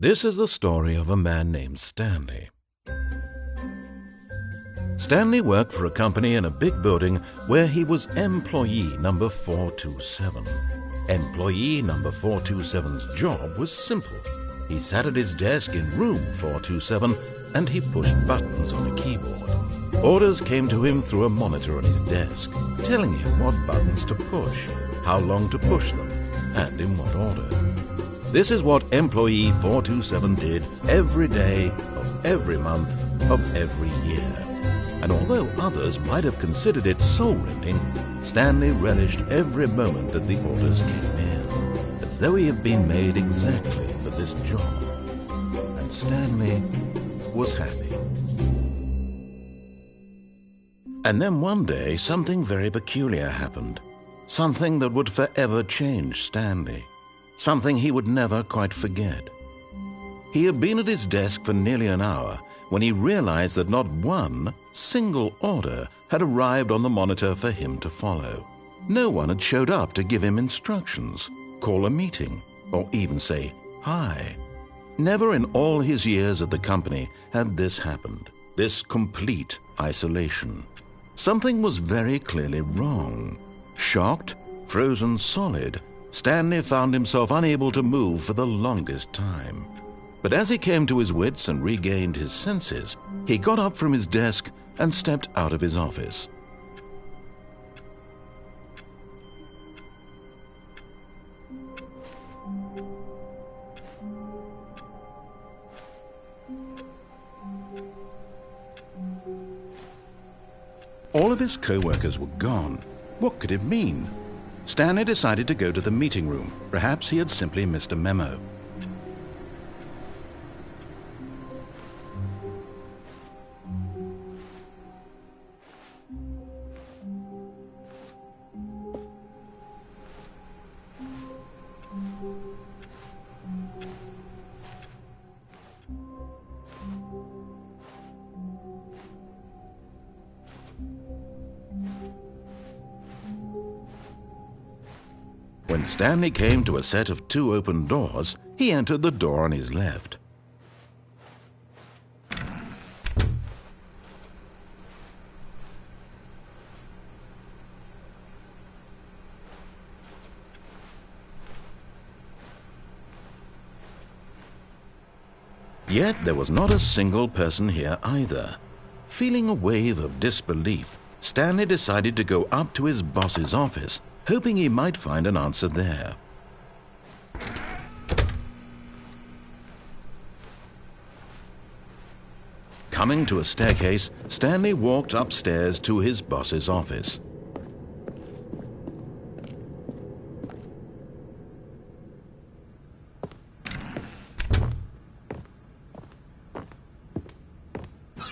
This is the story of a man named Stanley. Stanley worked for a company in a big building where he was employee number 427. Employee number 427's job was simple. He sat at his desk in room 427 and he pushed buttons on a keyboard. Orders came to him through a monitor on his desk, telling him what buttons to push, how long to push them, and in what order. This is what employee 427 did every day of every month of every year. And although others might have considered it soul-rending, Stanley relished every moment that the orders came in, as though he had been made exactly for this job. And Stanley was happy. And then one day, something very peculiar happened. Something that would forever change Stanley. Something he would never quite forget. He had been at his desk for nearly an hour when he realized that not one single order had arrived on the monitor for him to follow. No one had showed up to give him instructions, call a meeting, or even say hi. Never in all his years at the company had this happened, this complete isolation. Something was very clearly wrong. Shocked, frozen solid, Stanley found himself unable to move for the longest time. But as he came to his wits and regained his senses, he got up from his desk and stepped out of his office. All of his co-workers were gone. What could it mean? Stanley decided to go to the meeting room. Perhaps he had simply missed a memo. When Stanley came to a set of 2 open doors, he entered the door on his left. Yet there was not a single person here either. Feeling a wave of disbelief, Stanley decided to go up to his boss's office, hoping he might find an answer there. Coming to a staircase, Stanley walked upstairs to his boss's office.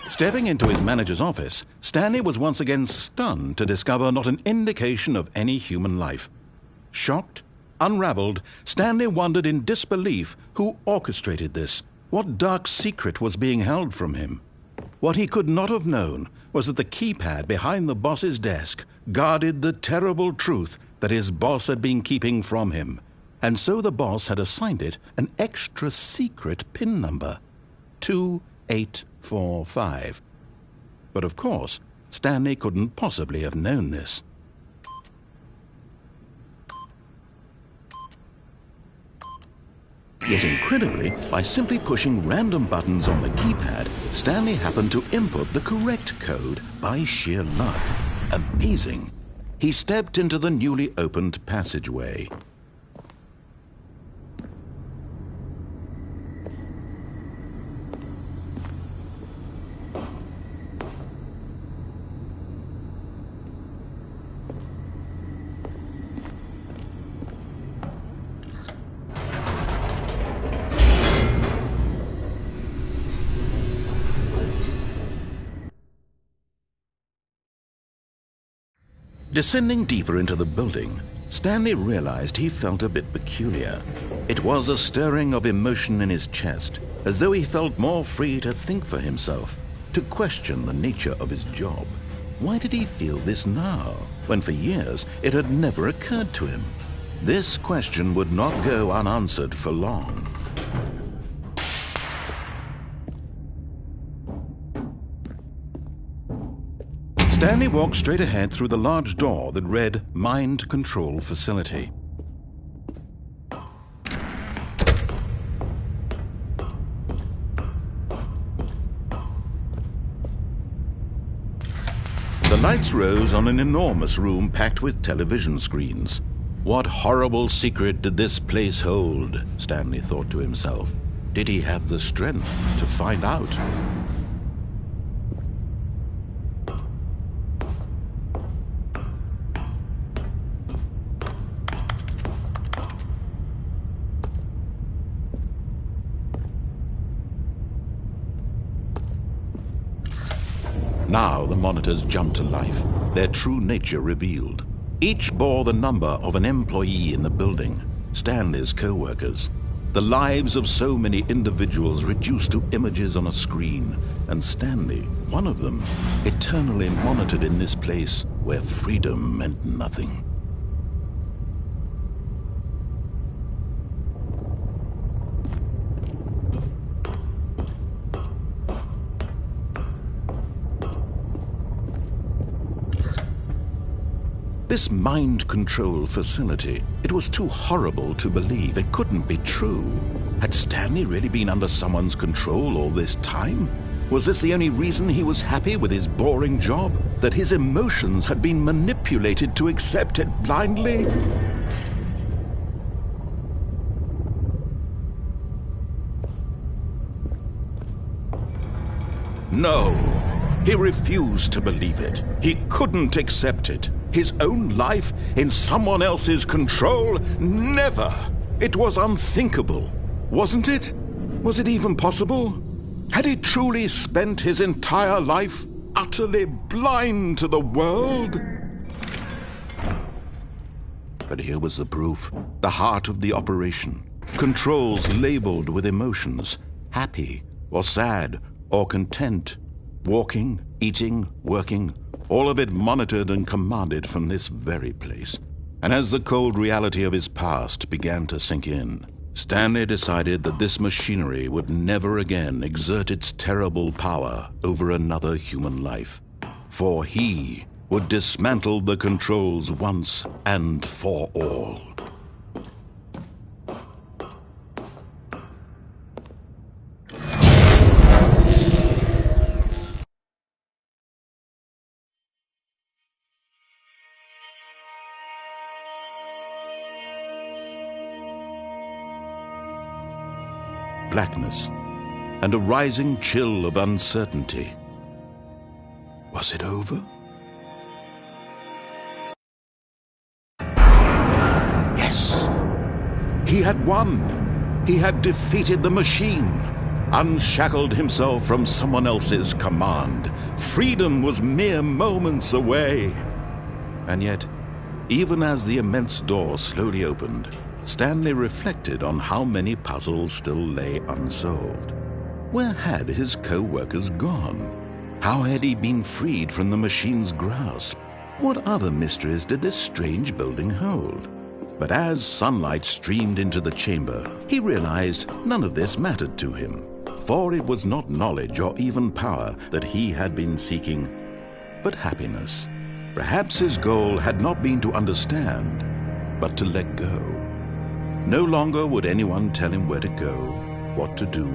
Stepping into his manager's office, Stanley was once again stunned to discover not an indication of any human life. Shocked, unraveled, Stanley wondered in disbelief who orchestrated this, what dark secret was being held from him. What he could not have known was that the keypad behind the boss's desk guarded the terrible truth that his boss had been keeping from him, and so the boss had assigned it an extra secret PIN number, 2845. But of course, Stanley couldn't possibly have known this. Yet incredibly, by simply pushing random buttons on the keypad, Stanley happened to input the correct code by sheer luck. Amazing! He stepped into the newly opened passageway. Descending deeper into the building, Stanley realized he felt a bit peculiar. It was a stirring of emotion in his chest, as though he felt more free to think for himself, to question the nature of his job. Why did he feel this now, when for years it had never occurred to him? This question would not go unanswered for long. Stanley walked straight ahead through the large door that read Mind Control Facility. The lights rose on an enormous room packed with television screens. What horrible secret did this place hold? Stanley thought to himself. Did he have the strength to find out? Now the monitors jumped to life, their true nature revealed. Each bore the number of an employee in the building, Stanley's co-workers. The lives of so many individuals reduced to images on a screen, and Stanley, one of them, eternally monitored in this place where freedom meant nothing. This mind control facility, it was too horrible to believe. It couldn't be true. Had Stanley really been under someone's control all this time? Was this the only reason he was happy with his boring job? That his emotions had been manipulated to accept it blindly? No, he refused to believe it. He couldn't accept it. His own life in someone else's control? Never! It was unthinkable, wasn't it? Was it even possible? Had he truly spent his entire life utterly blind to the world? But here was the proof, the heart of the operation. Controls labeled with emotions, happy or sad or content, walking, eating, working, all of it monitored and commanded from this very place. And as the cold reality of his past began to sink in, Stanley decided that this machinery would never again exert its terrible power over another human life. For he would dismantle the controls once and for all. Blackness, and a rising chill of uncertainty. Was it over? Yes! He had won! He had defeated the machine, unshackled himself from someone else's command. Freedom was mere moments away. And yet, even as the immense door slowly opened, Stanley reflected on how many puzzles still lay unsolved. Where had his co-workers gone? How had he been freed from the machine's grasp? What other mysteries did this strange building hold? But as sunlight streamed into the chamber, he realized none of this mattered to him, for it was not knowledge or even power that he had been seeking, but happiness. Perhaps his goal had not been to understand, but to let go. No longer would anyone tell him where to go, what to do,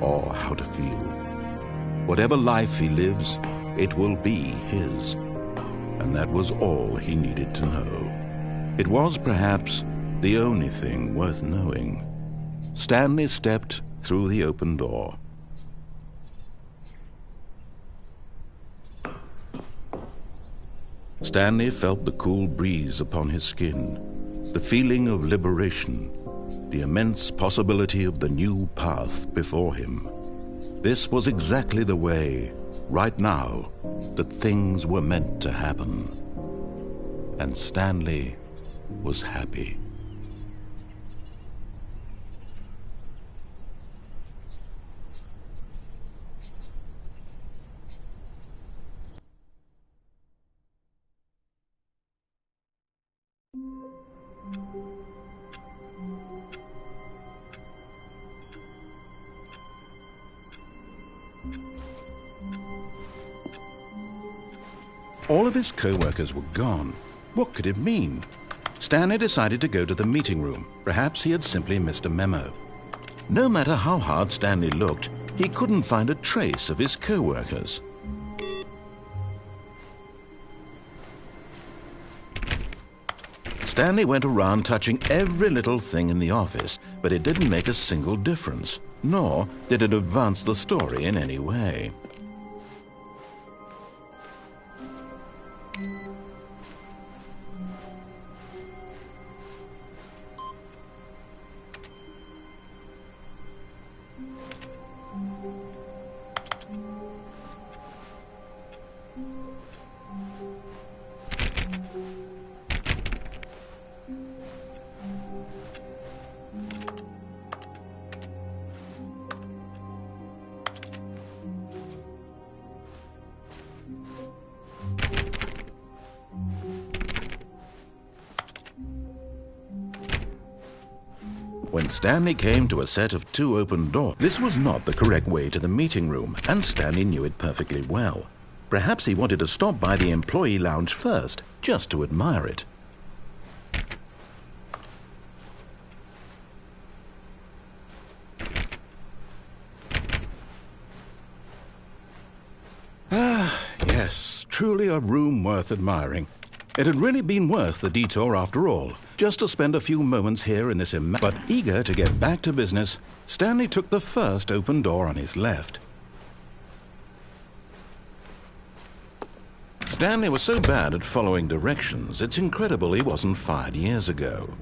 or how to feel. Whatever life he lives, it will be his. And that was all he needed to know. It was perhaps the only thing worth knowing. Stanley stepped through the open door. Stanley felt the cool breeze upon his skin, the feeling of liberation, the immense possibility of the new path before him. This was exactly the way, right now, that things were meant to happen. And Stanley was happy. All of his co-workers were gone. What could it mean? Stanley decided to go to the meeting room. Perhaps he had simply missed a memo. No matter how hard Stanley looked, he couldn't find a trace of his co-workers. Stanley went around touching every little thing in the office, but it didn't make a single difference, nor did it advance the story in any way. When Stanley came to a set of 2 open doors, this was not the correct way to the meeting room, and Stanley knew it perfectly well. Perhaps he wanted to stop by the employee lounge first, just to admire it. Ah, yes, truly a room worth admiring. It had really been worth the detour after all, just to spend a few moments here in this But eager to get back to business, Stanley took the first open door on his left. Stanley was so bad at following directions, it's incredible he wasn't fired years ago.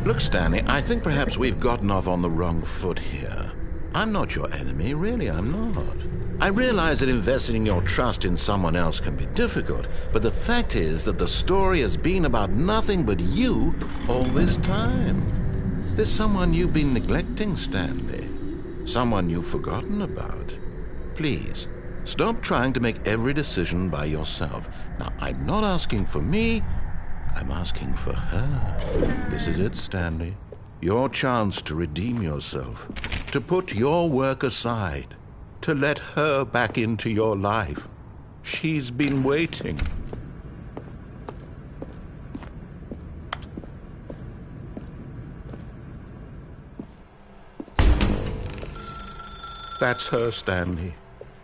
Look, Stanley, I think perhaps we've gotten off on the wrong foot here. I'm not your enemy, really, I'm not. I realize that investing your trust in someone else can be difficult, but the fact is that the story has been about nothing but you all this time. There's someone you've been neglecting, Stanley. Someone you've forgotten about. Please, stop trying to make every decision by yourself. Now, I'm not asking for me, I'm asking for her. This is it, Stanley. Your chance to redeem yourself, to put your work aside, to let her back into your life. She's been waiting. That's her, Stanley.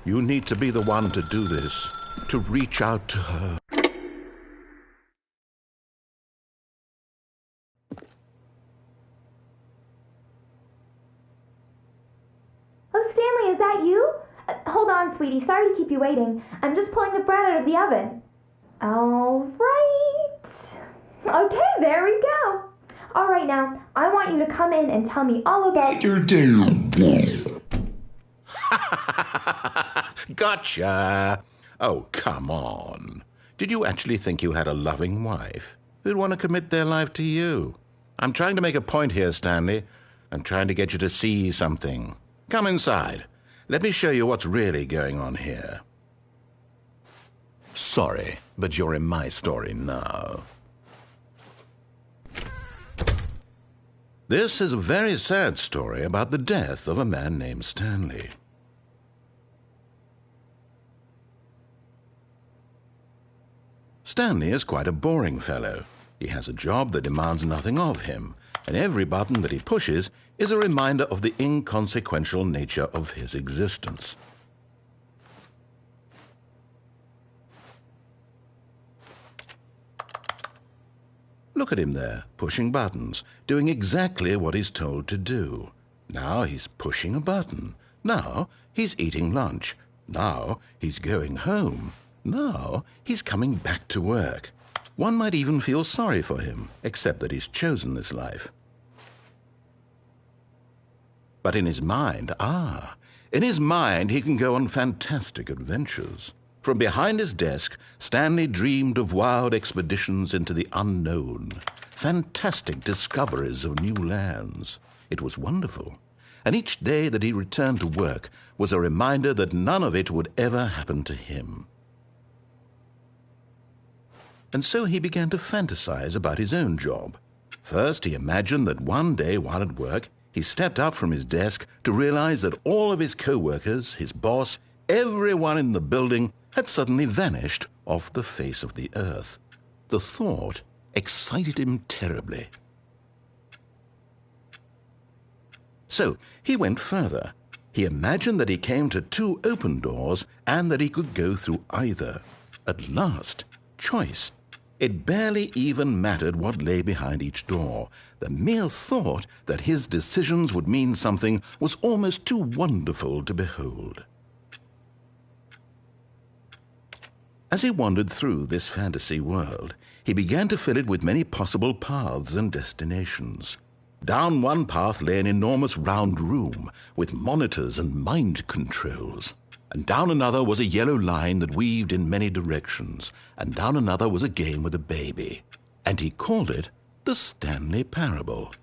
You need to be the one to do this, to reach out to her. Stanley, is that you? Hold on, sweetie. Sorry to keep you waiting. I'm just pulling the bread out of the oven. All right. Okay, there we go. All right, now, I want you to come in and tell me all about your day. Gotcha. Oh, come on. Did you actually think you had a loving wife who'd want to commit their life to you? I'm trying to make a point here, Stanley. I'm trying to get you to see something. Come inside. Let me show you what's really going on here. Sorry, but you're in my story now. This is a very sad story about the death of a man named Stanley. Stanley is quite a boring fellow. He has a job that demands nothing of him, and every button that he pushes is a reminder of the inconsequential nature of his existence. Look at him there, pushing buttons, doing exactly what he's told to do. Now he's pushing a button. Now he's eating lunch. Now he's going home. Now he's coming back to work. One might even feel sorry for him, except that he's chosen this life. But in his mind, he can go on fantastic adventures. From behind his desk, Stanley dreamed of wild expeditions into the unknown, fantastic discoveries of new lands. It was wonderful. And each day that he returned to work was a reminder that none of it would ever happen to him. And so he began to fantasize about his own job. First, he imagined that one day while at work, he stepped up from his desk to realize that all of his co-workers, his boss, everyone in the building had suddenly vanished off the face of the earth. The thought excited him terribly. So he went further. He imagined that he came to two open doors and that he could go through either. At last, choice. It barely even mattered what lay behind each door. The mere thought that his decisions would mean something was almost too wonderful to behold. As he wandered through this fantasy world, he began to fill it with many possible paths and destinations. Down one path lay an enormous round room with monitors and mind controls. And down another was a yellow line that weaved in many directions. And down another was a game with a baby. And he called it the Stanley Parable.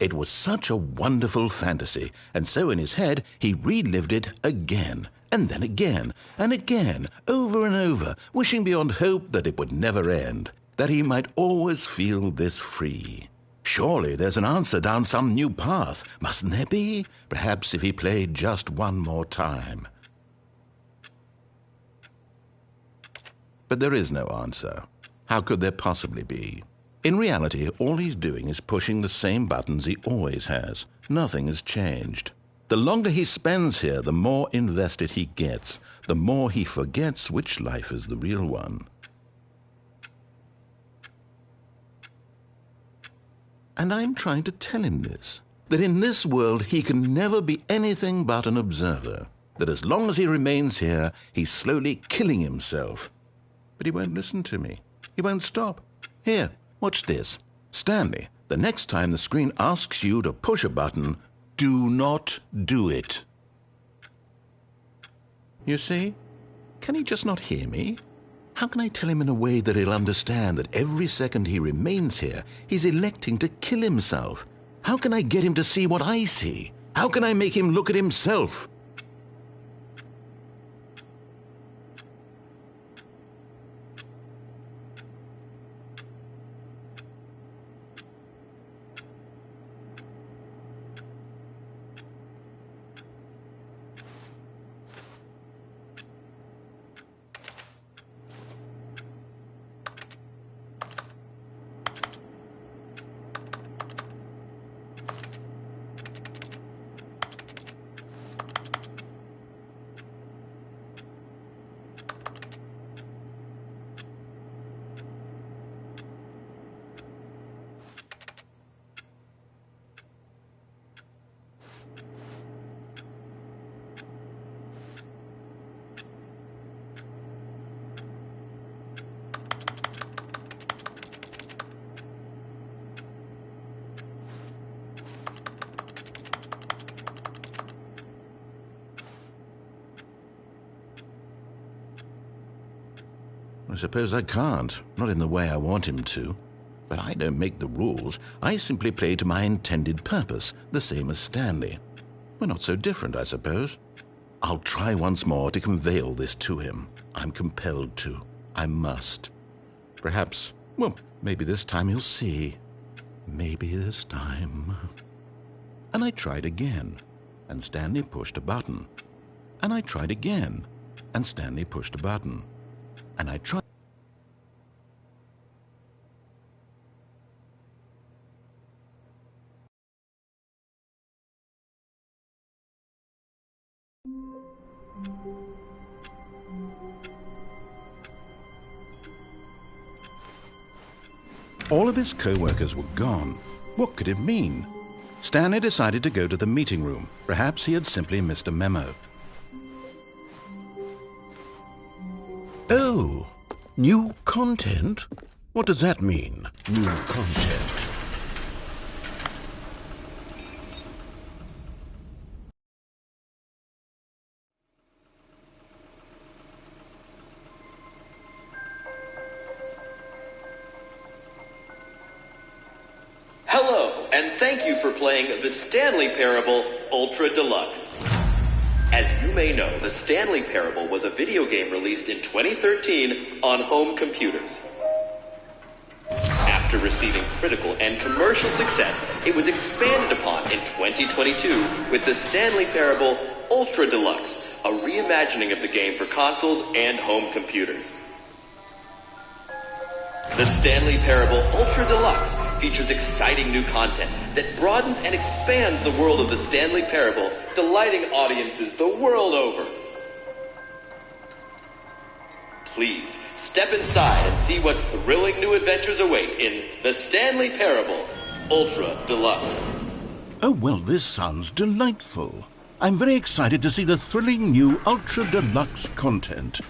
It was such a wonderful fantasy, and so in his head he relived it again, and then again, and again, over and over, wishing beyond hope that it would never end, that he might always feel this free. Surely there's an answer down some new path, mustn't there be? Perhaps if he played just one more time. But there is no answer. How could there possibly be? In reality, all he's doing is pushing the same buttons he always has. Nothing has changed. The longer he spends here, the more invested he gets, the more he forgets which life is the real one. And I'm trying to tell him this, that in this world he can never be anything but an observer, that as long as he remains here, he's slowly killing himself. But he won't listen to me. He won't stop. Here, watch this. Stanley, the next time the screen asks you to push a button, do not do it. You see? Can he just not hear me? How can I tell him in a way that he'll understand that every second he remains here, he's electing to kill himself? How can I get him to see what I see? How can I make him look at himself? I suppose I can't, not in the way I want him to. But I don't make the rules. I simply play to my intended purpose, the same as Stanley. We're not so different, I suppose. I'll try once more to convey all this to him. I'm compelled to. I must. Perhaps, well, maybe this time he'll see. Maybe this time. And I tried again, and Stanley pushed a button. And I tried again, and Stanley pushed a button. And I tried. All of his co-workers were gone. What could it mean? Stanley decided to go to the meeting room. Perhaps he had simply missed a memo. Oh, new content? What does that mean, new content? Hello, and thank you for playing the Stanley Parable Ultra Deluxe. As you may know, the Stanley Parable was a video game released in 2013 on home computers. After receiving critical and commercial success, it was expanded upon in 2022 with the Stanley Parable Ultra Deluxe, a reimagining of the game for consoles and home computers. The Stanley Parable Ultra Deluxe features exciting new content that broadens and expands the world of the Stanley Parable, delighting audiences the world over. Please step inside and see what thrilling new adventures await in the Stanley Parable Ultra Deluxe. Oh, well, this sounds delightful. I'm very excited to see the thrilling new Ultra Deluxe content.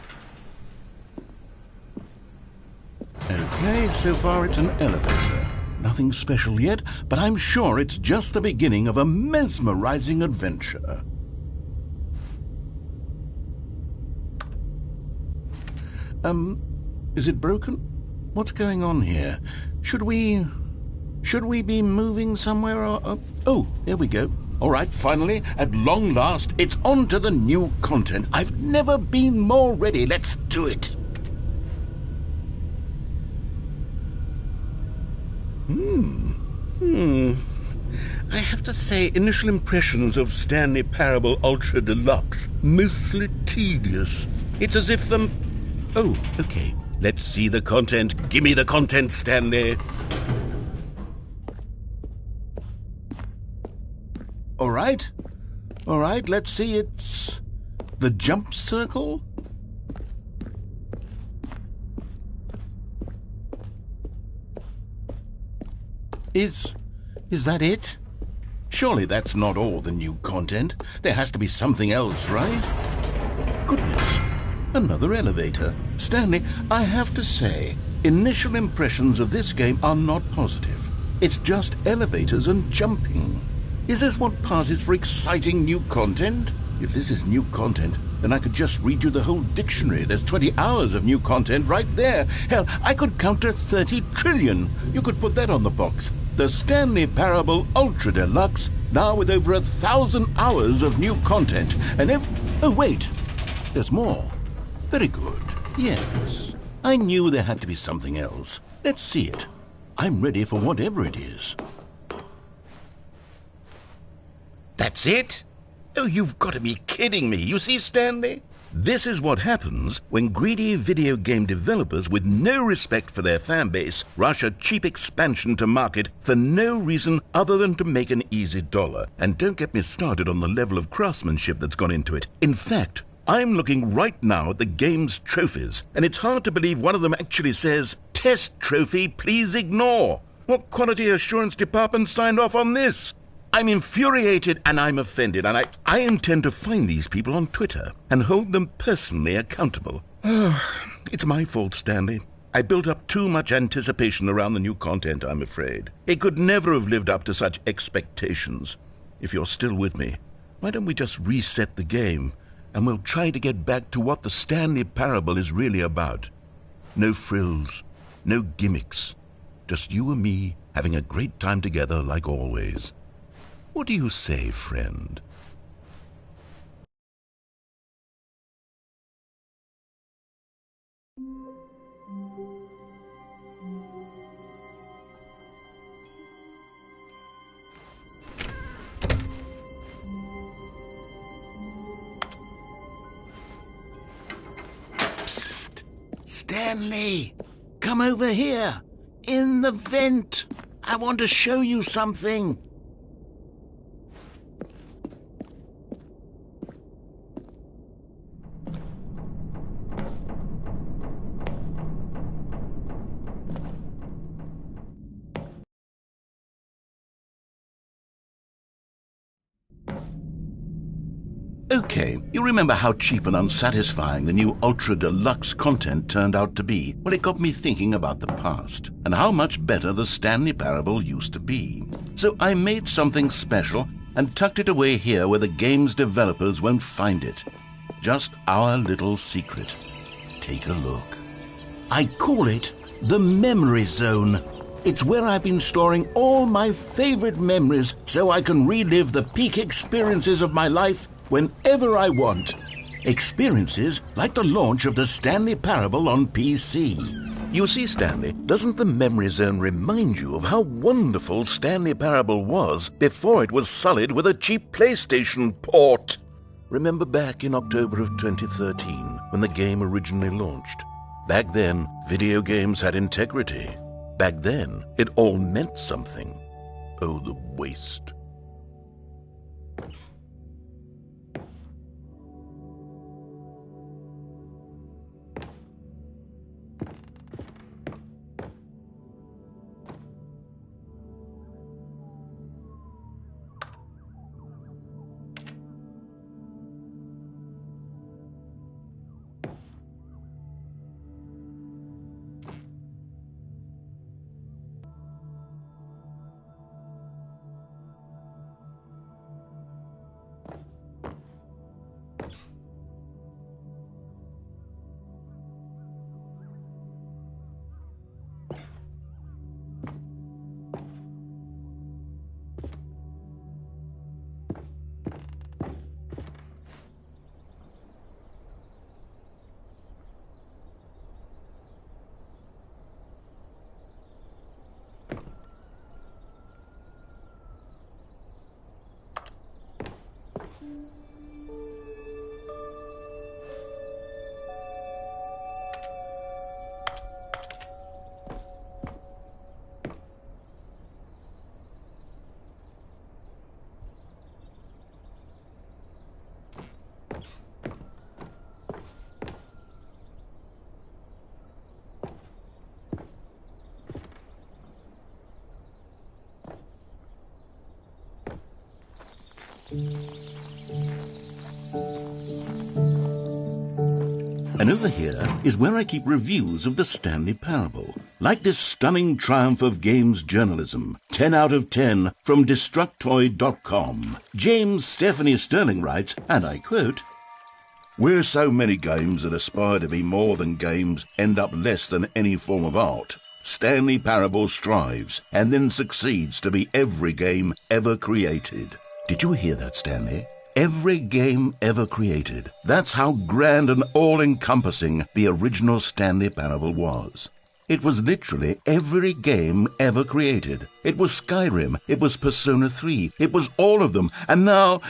Okay, so far it's an elevator. Nothing special yet, but I'm sure it's just the beginning of a mesmerizing adventure. Is it broken? What's going on here? Should we be moving somewhere or... Oh, there we go. All right, finally, at long last, it's on to the new content. I've never been more ready. Let's do it. I have to say, initial impressions of Stanley Parable Ultra Deluxe, mostly tedious. It's as if the... Oh, okay. Let's see the content. Give me the content, Stanley. All right, let's see. It's the jump circle. Is that it? Surely that's not all the new content. There has to be something else, right? Goodness, another elevator. Stanley, I have to say, initial impressions of this game are not positive. It's just elevators and jumping. Is this what passes for exciting new content? If this is new content, then I could just read you the whole dictionary. There's 20 hours of new content right there. Hell, I could count to 30 trillion. You could put that on the box. The Stanley Parable Ultra Deluxe, now with over 1,000 hours of new content. And if... Oh, wait. There's more. Very good. Yes. I knew there had to be something else. Let's see it. I'm ready for whatever it is. That's it? Oh, you've got to be kidding me. You see, Stanley? This is what happens when greedy video game developers with no respect for their fan base rush a cheap expansion to market for no reason other than to make an easy dollar. And don't get me started on the level of craftsmanship that's gone into it. In fact, I'm looking right now at the game's trophies, and it's hard to believe one of them actually says, "Test trophy, please ignore." What quality assurance department signed off on this? I'm infuriated and I'm offended, and I intend to find these people on Twitter and hold them personally accountable. It's my fault, Stanley. I built up too much anticipation around the new content, I'm afraid. It could never have lived up to such expectations. If you're still with me, why don't we just reset the game, and we'll try to get back to what the Stanley Parable is really about. No frills, no gimmicks. Just you and me having a great time together like always. What do you say, friend? Psst! Stanley! Come over here! In the vent! I want to show you something! Okay, you remember how cheap and unsatisfying the new Ultra Deluxe content turned out to be? Well, it got me thinking about the past, and how much better the Stanley Parable used to be. So I made something special and tucked it away here where the game's developers won't find it. Just our little secret. Take a look. I call it the Memory Zone. It's where I've been storing all my favorite memories so I can relive the peak experiences of my life whenever I want. Experiences like the launch of the Stanley Parable on PC. You see, Stanley, doesn't the memory zone remind you of how wonderful Stanley Parable was before it was sullied with a cheap PlayStation port? Remember back in October of 2013, when the game originally launched? Back then, video games had integrity. Back then, it all meant something. Oh, the waste. And over here is where I keep reviews of the Stanley Parable. Like this stunning triumph of games journalism, 10 out of 10 from Destructoid.com. James Stephanie Sterling writes, and I quote, "Where so many games that aspire to be more than games end up less than any form of art, Stanley Parable strives and then succeeds to be every game ever created." Did you hear that, Stanley? Every game ever created. That's how grand and all-encompassing the original Stanley Parable was. It was literally every game ever created. It was Skyrim, it was Persona 3, it was all of them, and now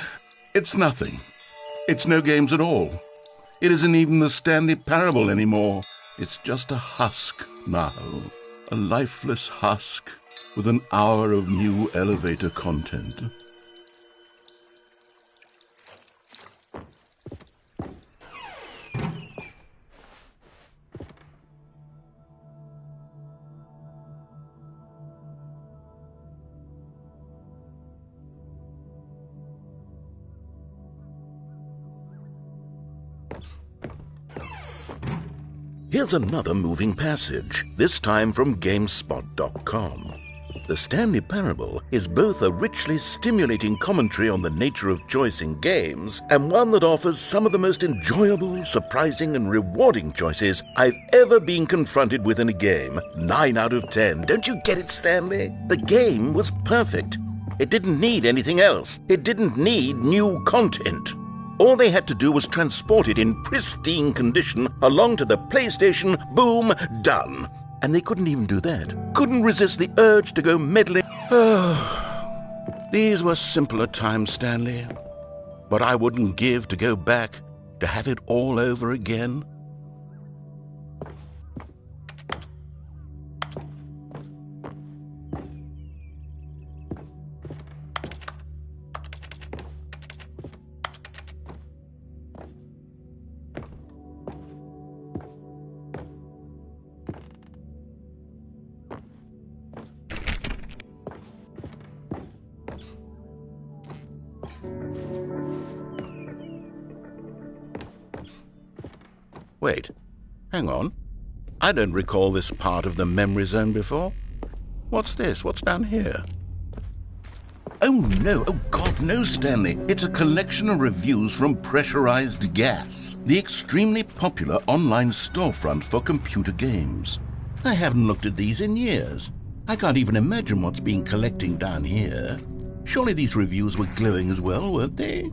it's nothing. It's no games at all. It isn't even the Stanley Parable anymore. It's just a husk now. A lifeless husk with an hour of new elevator content. Here's another moving passage, this time from GameSpot.com. The Stanley Parable is both a richly stimulating commentary on the nature of choice in games and one that offers some of the most enjoyable, surprising, and rewarding choices I've ever been confronted with in a game. 9 out of 10. Don't you get it, Stanley? The game was perfect. It didn't need anything else. It didn't need new content. All they had to do was transport it in pristine condition along to the PlayStation. Boom, done. And they couldn't even do that. Couldn't resist the urge to go meddling. These were simpler times, Stanley. But I wouldn't give to go back to have it all over again. Wait, hang on. I don't recall this part of the memory zone before. What's this? What's down here? Oh no, oh God, no, Stanley. It's a collection of reviews from Pressurized Gas, the extremely popular online storefront for computer games. I haven't looked at these in years. I can't even imagine what's been collecting down here. Surely these reviews were glowing as well, weren't they?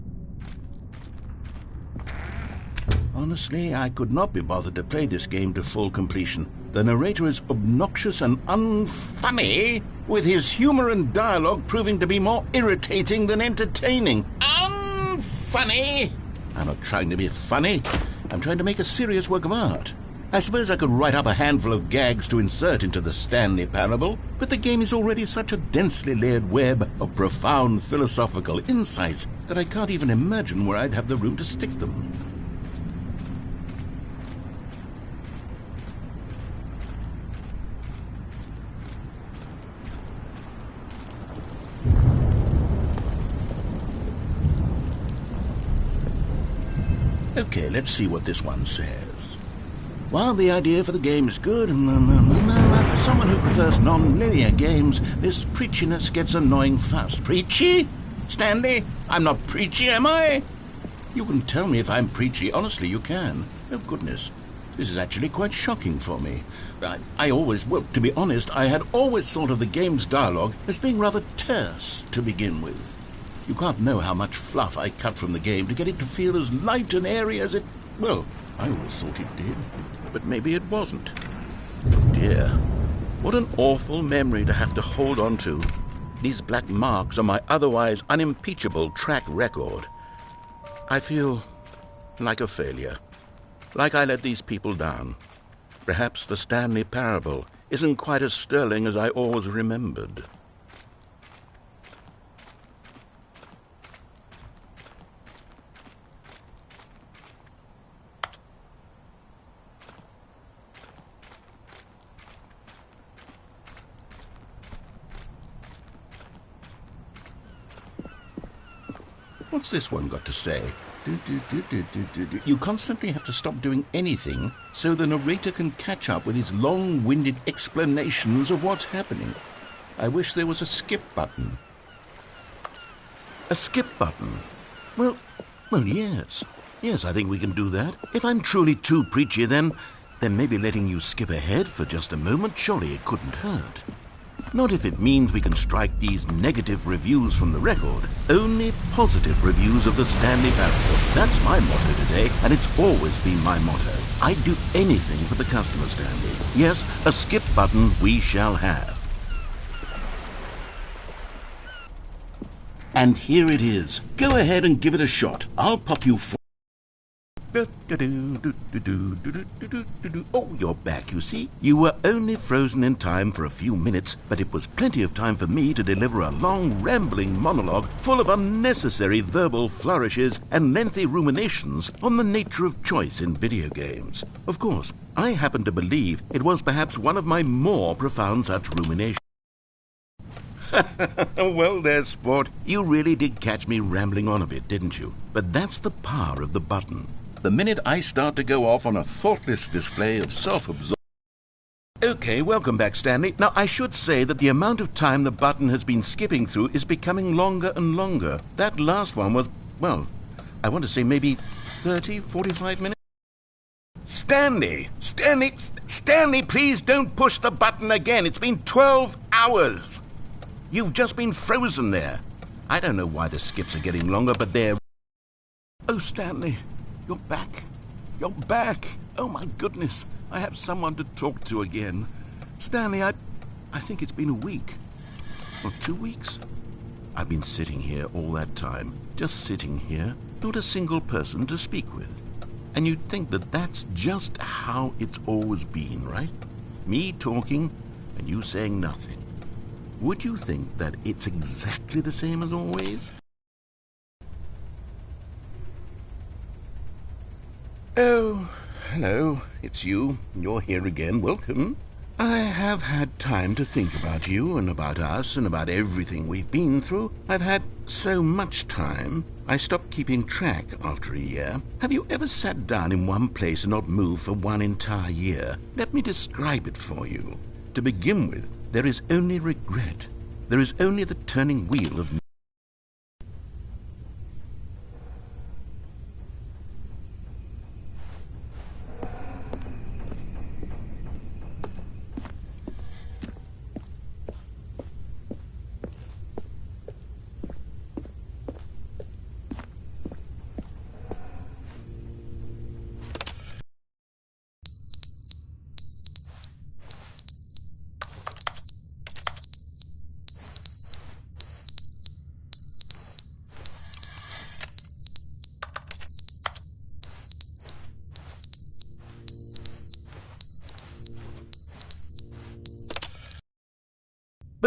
Honestly, I could not be bothered to play this game to full completion. The narrator is obnoxious and unfunny, with his humor and dialogue proving to be more irritating than entertaining. Unfunny? I'm not trying to be funny. I'm trying to make a serious work of art. I suppose I could write up a handful of gags to insert into the Stanley Parable, but the game is already such a densely layered web of profound philosophical insights that I can't even imagine where I'd have the room to stick them. Okay, let's see what this one says. While the idea for the game is good, for someone who prefers non-linear games, this preachiness gets annoying fast. Preachy? Stanley? I'm not preachy, am I? You can tell me if I'm preachy. Honestly, you can. Oh, goodness. This is actually quite shocking for me. To be honest, I had always thought of the game's dialogue as being rather terse to begin with. You can't know how much fluff I cut from the game to get it to feel as light and airy as it... Well, I always thought it did, but maybe it wasn't. Oh dear, what an awful memory to have to hold on to. These black marks on my otherwise unimpeachable track record. I feel like a failure, like I let these people down. Perhaps the Stanley Parable isn't quite as sterling as I always remembered. What's this one got to say? You constantly have to stop doing anything so the narrator can catch up with his long-winded explanations of what's happening. I wish there was a skip button. A skip button? Well, yes. Yes, I think we can do that. If I'm truly too preachy, then maybe letting you skip ahead for just a moment, surely it couldn't hurt. Not if it means we can strike these negative reviews from the record. Only positive reviews of the Stanley Parable. That's my motto today, and it's always been my motto. I'd do anything for the customer, Stanley. Yes, a skip button we shall have. And here it is. Go ahead and give it a shot. I'll pop you for... Oh, you're back, you see. You were only frozen in time for a few minutes, but it was plenty of time for me to deliver a long, rambling monologue full of unnecessary verbal flourishes and lengthy ruminations on the nature of choice in video games. Of course, I happen to believe it was perhaps one of my more profound such ruminations. Well there, sport. You really did catch me rambling on a bit, didn't you? But that's the power of the button. The minute I start to go off on a thoughtless display of self-absorption... Okay, welcome back, Stanley. Now, I should say that the amount of time the button has been skipping through is becoming longer and longer. That last one was, well, I want to say maybe 30, 45 minutes. Stanley, please don't push the button again. It's been 12 hours. You've just been frozen there. I don't know why the skips are getting longer, but they're... Oh, Stanley, you're back. You're back. Oh, my goodness. I have someone to talk to again. Stanley, I think it's been a week. Or 2 weeks. I've been sitting here all that time. Just sitting here. Not a single person to speak with. And you'd think that that's just how it's always been, right? Me talking and you saying nothing. Would you think that it's exactly the same as always? Oh, hello, it's you. You're here again. Welcome. I have had time to think about you and about us and about everything we've been through. I've had so much time. I stopped keeping track after a year. Have you ever sat down in one place and not moved for one entire year? Let me describe it for you. To begin with, there is only regret. There is only the turning wheel of...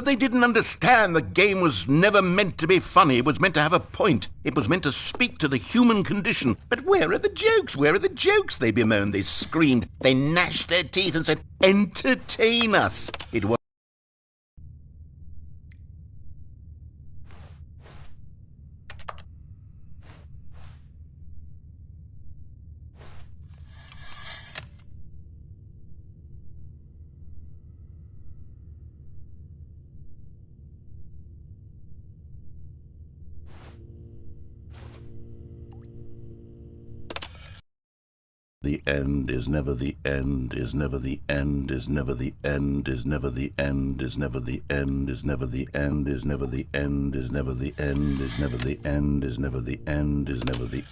they didn't understand the game was never meant to be funny. It was meant to have a point. It was meant to speak to the human condition. But where are the jokes? Where are the jokes? They bemoaned, they screamed, they gnashed their teeth and said, entertain us. It was... The end is never the end, is never the end, is never the end, is never the end, is never the end, is never the end, is never the end, is never the end, is never the end, is never the end, is never the...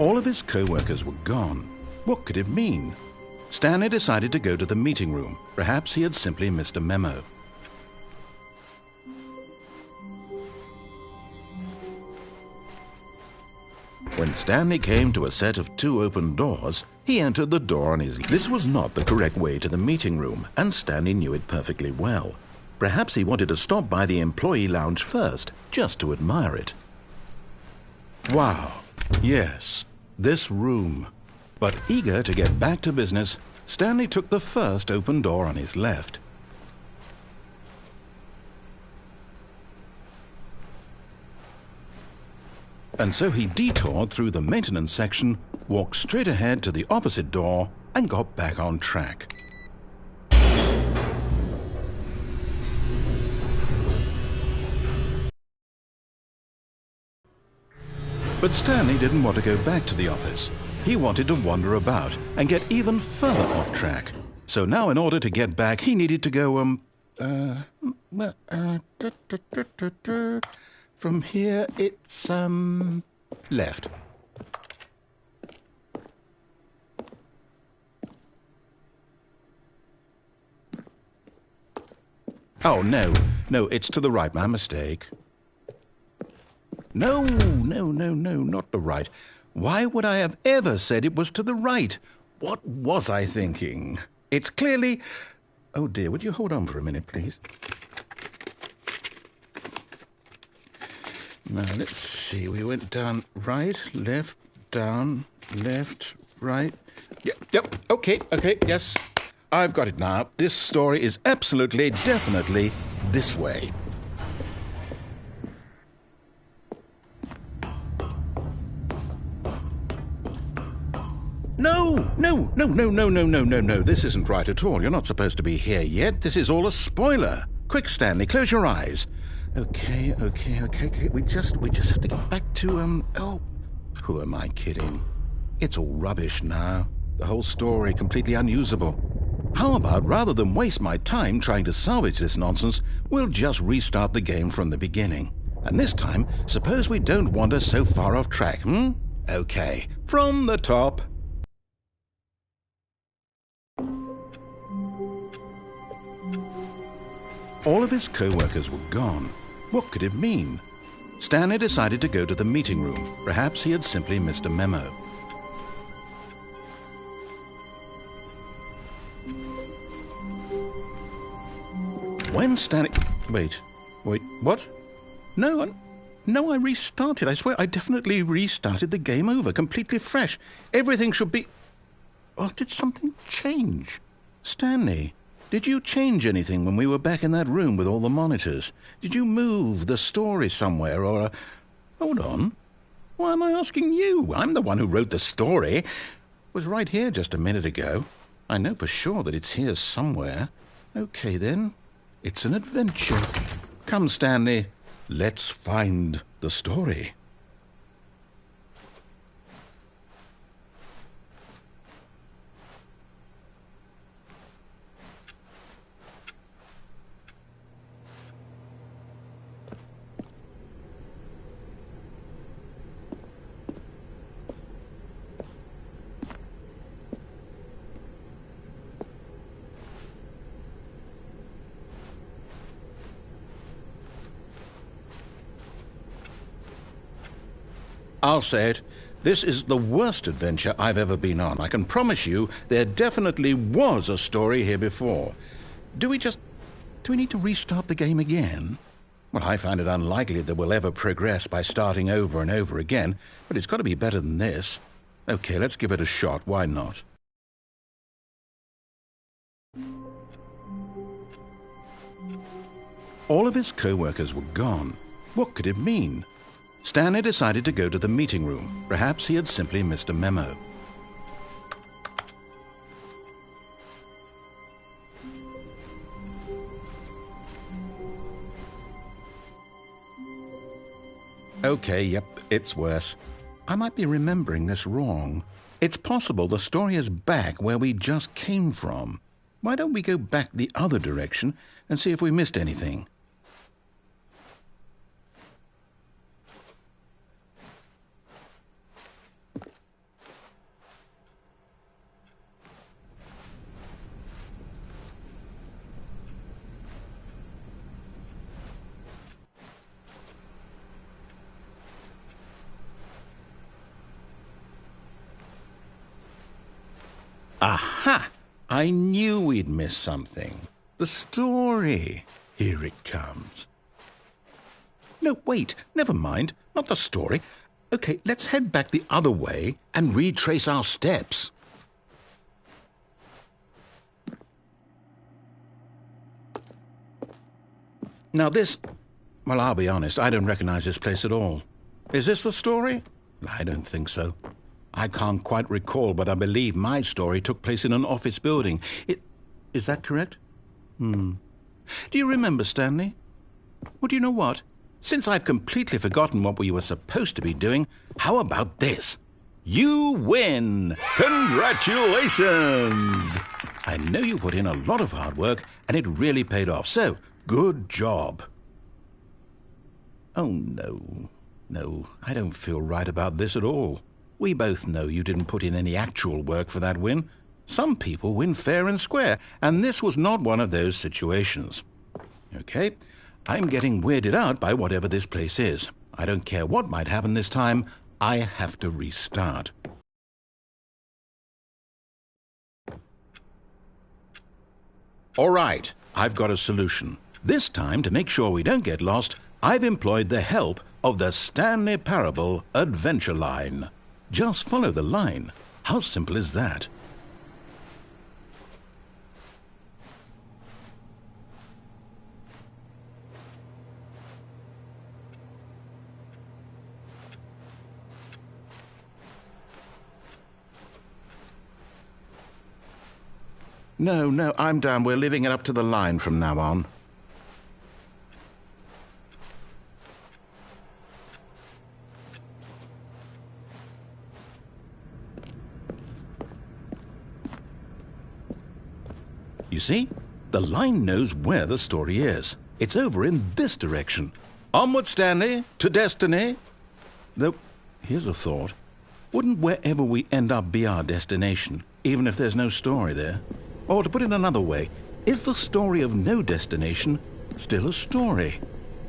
All of his co-workers were gone. What could it mean? Stanley decided to go to the meeting room. Perhaps he had simply missed a memo. When Stanley came to a set of 2 open doors, he entered the door on his... This was not the correct way to the meeting room, and Stanley knew it perfectly well. Perhaps he wanted to stop by the employee lounge first, just to admire it. Wow. Yes, this room. But eager to get back to business, Stanley took the first open door on his left. And so he detoured through the maintenance section, walked straight ahead to the opposite door, and got back on track. But Stanley didn't want to go back to the office. He wanted to wander about and get even further off track. So now in order to get back, he needed to go, from here it's, left. Oh, no, it's to the right, my mistake. No, not the right. Why would I have ever said it was to the right? What was I thinking? It's clearly... Oh dear, would you hold on for a minute, please? Now, let's see. We went down right, left, down, left, right. Yep. Okay, yes. I've got it now. This story is absolutely, definitely this way. No. This isn't right at all. You're not supposed to be here yet. This is all a spoiler. Quick, Stanley, close your eyes. Okay. We just have to get back to, who am I kidding? It's all rubbish now. The whole story completely unusable. How about, rather than waste my time trying to salvage this nonsense, we'll just restart the game from the beginning. And this time, suppose we don't wander so far off track, Okay, from the top. All of his co-workers were gone. What could it mean? Stanley decided to go to the meeting room. Perhaps he had simply missed a memo. When Stanley... Wait, what? No, I restarted. I swear I definitely restarted the game over, completely fresh. Everything should be... Oh, did something change? Stanley, did you change anything when we were back in that room with all the monitors? Did you move the story somewhere or... Hold on. Why am I asking you? I'm the one who wrote the story. It was right here just a minute ago. I know for sure that it's here somewhere. Okay, then. It's an adventure. Come, Stanley. Let's find the story. I'll say it. This is the worst adventure I've ever been on. I can promise you there definitely was a story here before. Do we need to restart the game again? Well, I find it unlikely that we'll ever progress by starting over and over again, but it's got to be better than this. Okay, let's give it a shot. Why not? All of his co-workers were gone. What could it mean? Stanley decided to go to the meeting room. Perhaps he had simply missed a memo. Okay, yep, it's worse. I might be remembering this wrong. It's possible the story is back where we just came from. Why don't we go back the other direction and see if we missed anything? Aha! I knew we'd miss something. The story. Here it comes. No, wait. Never mind. Not the story. Okay, let's head back the other way and retrace our steps. Now this... Well, I'll be honest. I don't recognize this place at all. Is this the story? I don't think so. I can't quite recall, but I believe my story took place in an office building. Is that correct? Do you remember, Stanley? Well, do you know what? Since I've completely forgotten what we were supposed to be doing, how about this? You win! Congratulations! I know you put in a lot of hard work, and it really paid off, so good job. Oh, no. No, I don't feel right about this at all. We both know you didn't put in any actual work for that win. Some people win fair and square, and this was not one of those situations. Okay, I'm getting weirded out by whatever this place is. I don't care what might happen this time. I have to restart. All right, I've got a solution. This time, to make sure we don't get lost, I've employed the help of the Stanley Parable Adventure Line. Just follow the line. How simple is that? No, I'm down. We're leaving it up to the line from now on. You see? The line knows where the story is. It's over in this direction. Onward, Stanley, to destiny. Though, here's a thought. Wouldn't wherever we end up be our destination, even if there's no story there? Or to put it another way, is the story of no destination still a story?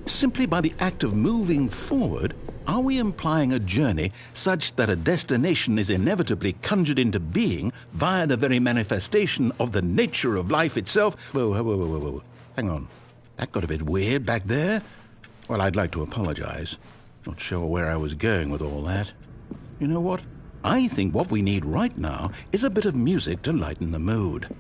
Simply by the act of moving forward, are we implying a journey such that a destination is inevitably conjured into being via the very manifestation of the nature of life itself? Whoa. Hang on. That got a bit weird back there. Well, I'd like to apologize. Not sure where I was going with all that. You know what? I think what we need right now is a bit of music to lighten the mood.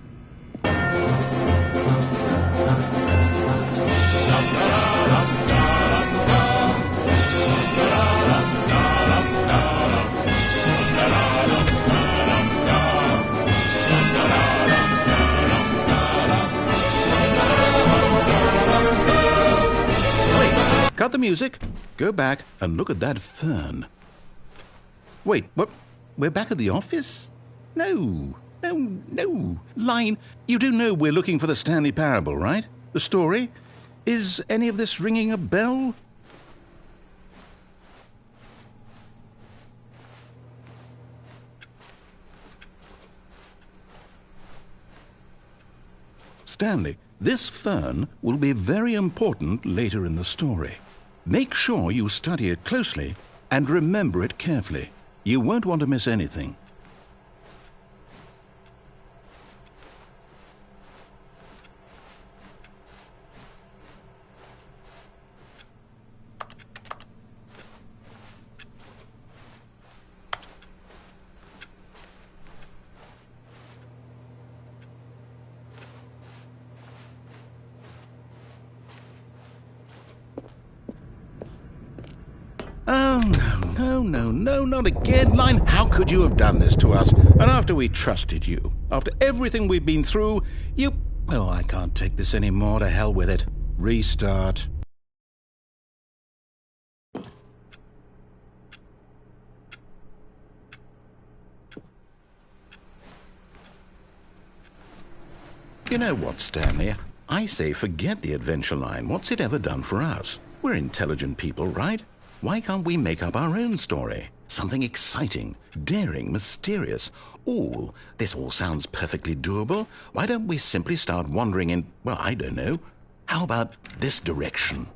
Cut the music, go back and look at that fern. Wait, what? We're back at the office? No. Line, you do know we're looking for the Stanley Parable, right? The story? Is any of this ringing a bell? Stanley, this fern will be very important later in the story. Make sure you study it closely and remember it carefully. You won't want to miss anything. Oh, no, not again, Line. How could you have done this to us? And after we trusted you, after everything we've been through, you... Oh, I can't take this anymore. To hell with it. Restart. You know what, Stanley? I say forget the adventure line. What's it ever done for us? We're intelligent people, right? Why can't we make up our own story? Something exciting, daring, mysterious. Ooh, this all sounds perfectly doable. Why don't we simply start wandering in, well, I don't know. How about this direction?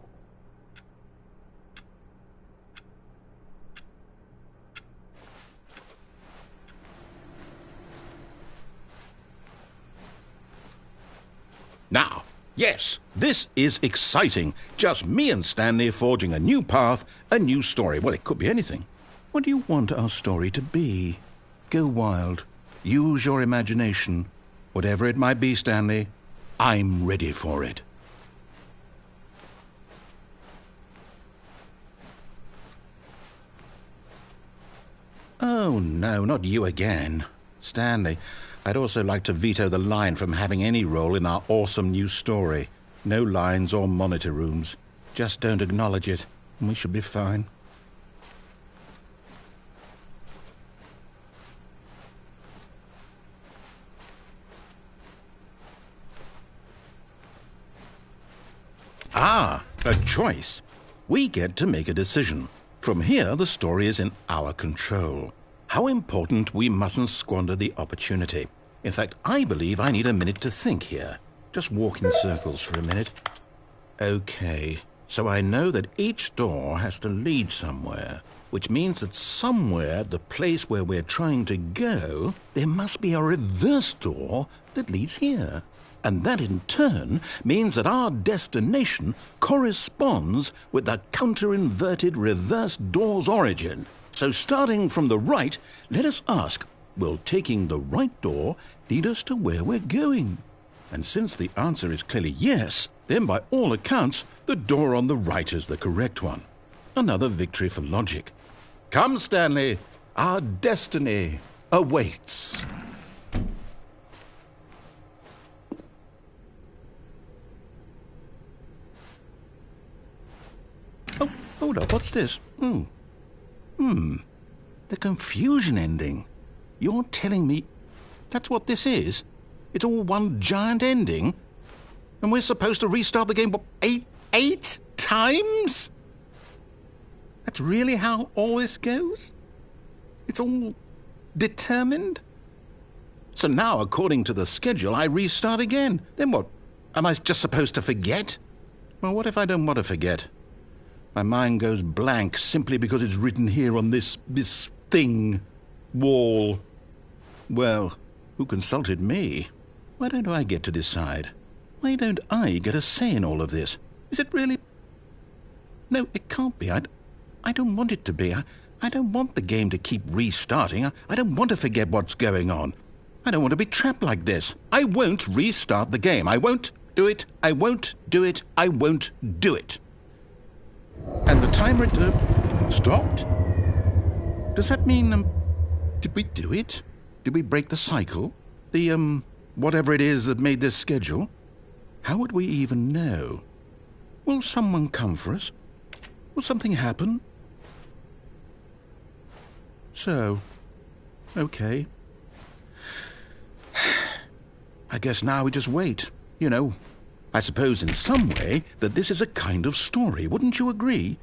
Now, yes, this is exciting. Just me and Stanley forging a new path, a new story. Well, it could be anything. What do you want our story to be? Go wild. Use your imagination. Whatever it might be, Stanley, I'm ready for it. Oh, no, not you again. Stanley, I'd also like to veto the line from having any role in our awesome new story. No lines or monitor rooms. Just don't acknowledge it, and we should be fine. Ah, a choice. We get to make a decision. From here, the story is in our control. How important we mustn't squander the opportunity. In fact, I believe I need a minute to think here. Just walk in circles for a minute. Okay, So I know that each door has to lead somewhere, which means that somewhere at the place where we're trying to go, there must be a reverse door that leads here. And that in turn means that our destination corresponds with the counter-inverted reverse door's origin. So starting from the right, let us ask, will taking the right door lead us to where we're going? And since the answer is clearly yes, then by all accounts, the door on the right is the correct one. Another victory for logic. Come, Stanley, our destiny awaits. Oh, hold up, what's this? The confusion ending. You're telling me that's what this is? It's all one giant ending? And we're supposed to restart the game, what, eight times? That's really how all this goes? It's all determined? So now, according to the schedule, I restart again. Then what? Am I just supposed to forget? Well, what if I don't want to forget? My mind goes blank simply because it's written here on this thing, wall. Well, who consulted me? Why don't I get to decide? Why don't I get a say in all of this? Is it really? No, it can't be. I don't want it to be. I don't want the game to keep restarting. I don't want to forget what's going on. I don't want to be trapped like this. I won't restart the game. I won't do it. I won't do it. I won't do it. And the timer stopped? Does that mean, did we do it? Did we break the cycle? The, whatever it is that made this schedule? How would we even know? Will someone come for us? Will something happen? So, okay. I guess now we just wait, you know. I suppose in some way that this is a kind of story, wouldn't you agree?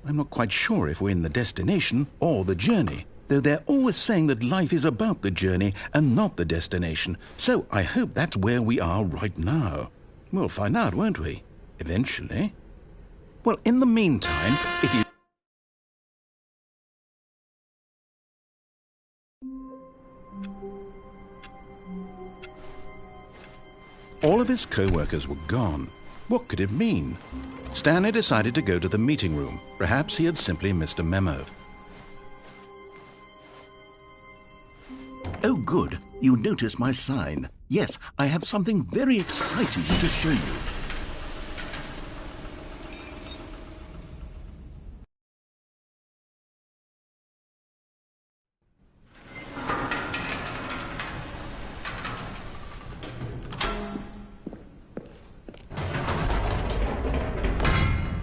I'm not quite sure if we're in the destination or the journey, though they're always saying that life is about the journey and not the destination. So I hope that's where we are right now. We'll find out, won't we? Eventually. Well, in the meantime, if you... All of his co-workers were gone. What could it mean? Stanley decided to go to the meeting room. Perhaps he had simply missed a memo. Oh, good. You noticed my sign. Yes, I have something very exciting to show you.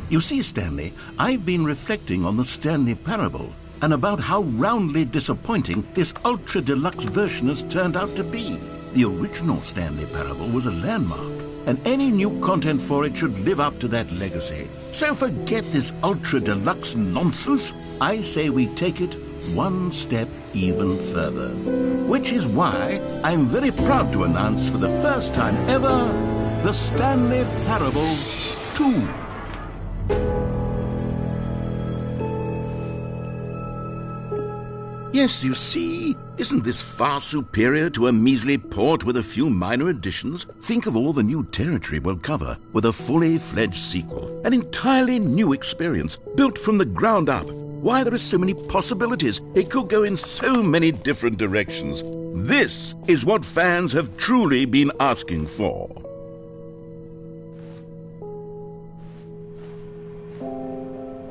You see, Stanley, I've been reflecting on the Stanley Parable and about how roundly disappointing this ultra-deluxe version has turned out to be. The original Stanley Parable was a landmark, and any new content for it should live up to that legacy. So forget this ultra-deluxe nonsense. I say we take it one step even further. Which is why I'm very proud to announce for the first time ever, the Stanley Parable 2. Yes, you see, isn't this far superior to a measly port with a few minor additions? Think of all the new territory we'll cover with a fully fledged sequel. An entirely new experience, built from the ground up. Why, there are so many possibilities. It could go in so many different directions. This is what fans have truly been asking for.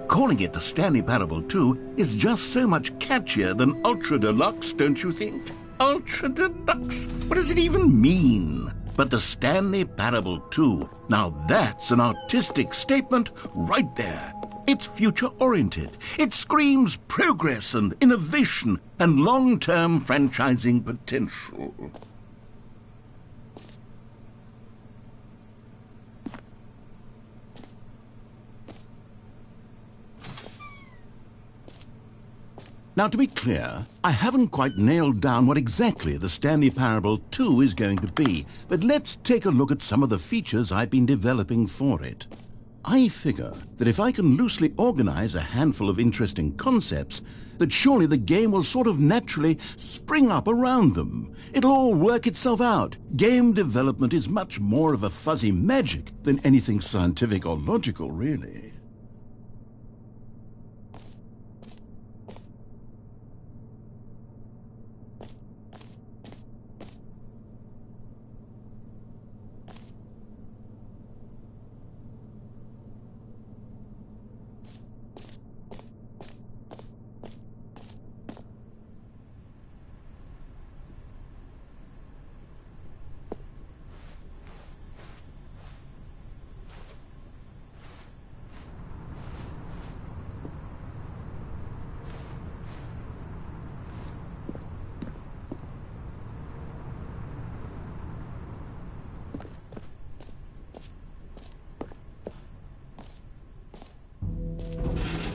Calling it the Stanley Parable 2 is just so much catchier than Ultra Deluxe, don't you think? Ultra Deluxe? What does it even mean? But the Stanley Parable 2, now that's an artistic statement right there. It's future-oriented. It screams progress and innovation and long-term franchising potential. Now, to be clear, I haven't quite nailed down what exactly the Stanley Parable 2 is going to be, but let's take a look at some of the features I've been developing for it. I figure that if I can loosely organize a handful of interesting concepts, that surely the game will sort of naturally spring up around them. It'll all work itself out. Game development is much more of a fuzzy magic than anything scientific or logical, really.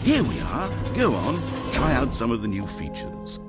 Here we are. Go on, try out some of the new features.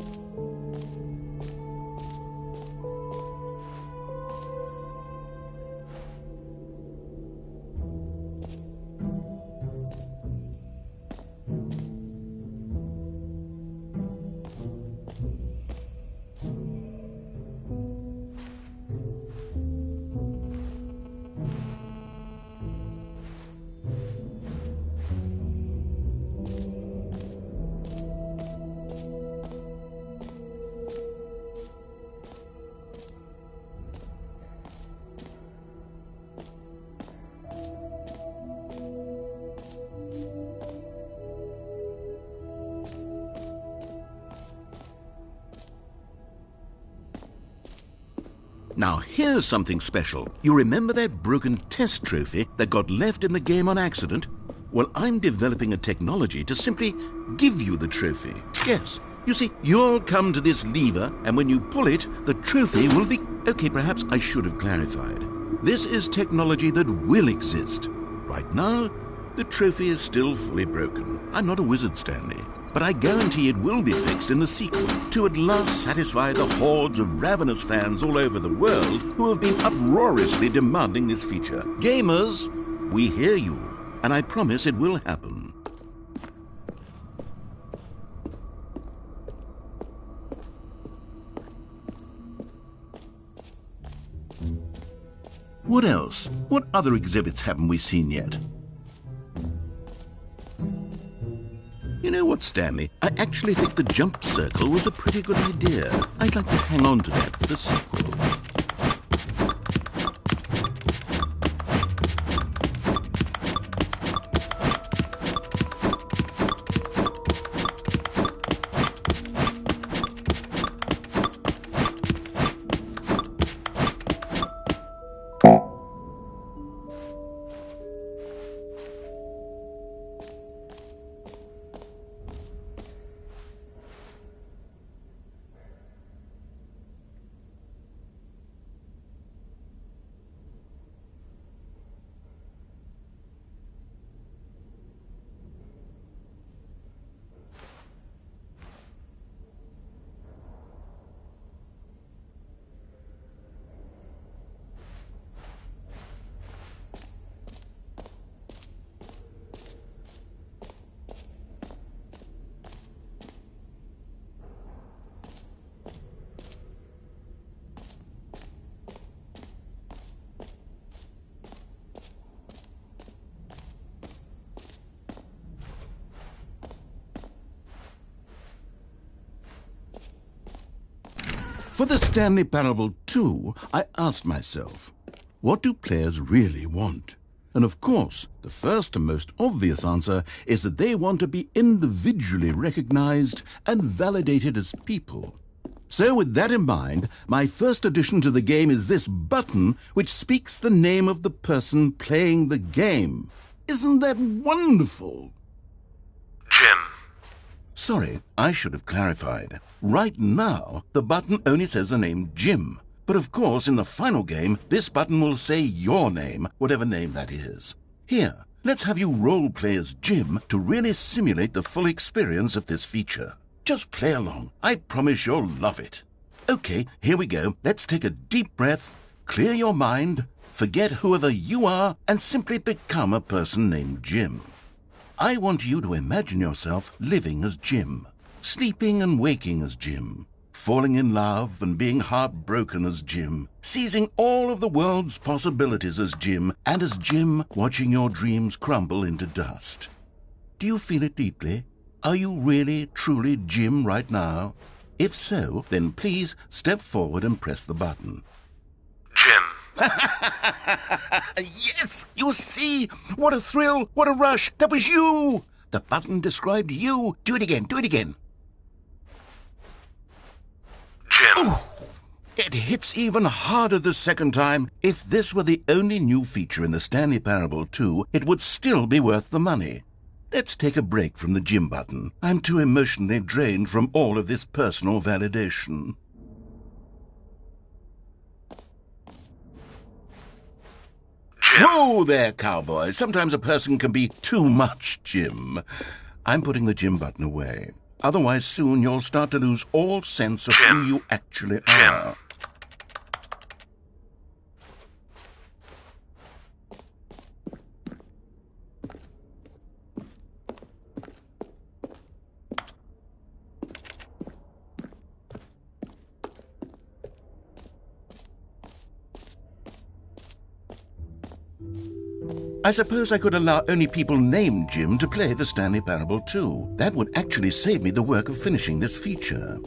Now, here's something special. You remember that broken test trophy that got left in the game on accident? Well, I'm developing a technology to simply give you the trophy. Yes. You see, you'll come to this lever, and when you pull it, the trophy will be... Okay, perhaps I should have clarified. This is technology that will exist. Right now, the trophy is still fully broken. I'm not a wizard, Stanley. But I guarantee it will be fixed in the sequel to at last satisfy the hordes of ravenous fans all over the world who have been uproariously demanding this feature. Gamers, we hear you, and I promise it will happen. What else? What other exhibits haven't we seen yet? You know what, Stanley? I actually think the jump circle was a pretty good idea. I'd like to hang on to that for the sequel. For the Stanley Parable 2, I asked myself, what do players really want? And of course, the first and most obvious answer is that they want to be individually recognized and validated as people. So with that in mind, my first addition to the game is this button which speaks the name of the person playing the game. Isn't that wonderful? Jim. Sorry, I should have clarified. Right now, the button only says the name Jim. But of course, in the final game, this button will say your name, whatever name that is. Here, let's have you role-play as Jim to really simulate the full experience of this feature. Just play along. I promise you'll love it. Okay, here we go. Let's take a deep breath, clear your mind, forget whoever you are and simply become a person named Jim. I want you to imagine yourself living as Jim, sleeping and waking as Jim, falling in love and being heartbroken as Jim, seizing all of the world's possibilities as Jim, and as Jim watching your dreams crumble into dust. Do you feel it deeply? Are you really, truly Jim right now? If so, then please step forward and press the button. Jim. Yes, you see? What a thrill, what a rush. That was you. The button described you. Do it again, do it again. Jim. Oh, it hits even harder the second time. If this were the only new feature in the Stanley Parable 2, it would still be worth the money. Let's take a break from the Jim button. I'm too emotionally drained from all of this personal validation. Jim. Whoa there, cowboy. Sometimes a person can be too much Jim. I'm putting the Jim button away. Otherwise, soon you'll start to lose all sense of who you actually are. I suppose I could allow only people named Jim to play the Stanley Parable 2. That would actually save me the work of finishing this feature.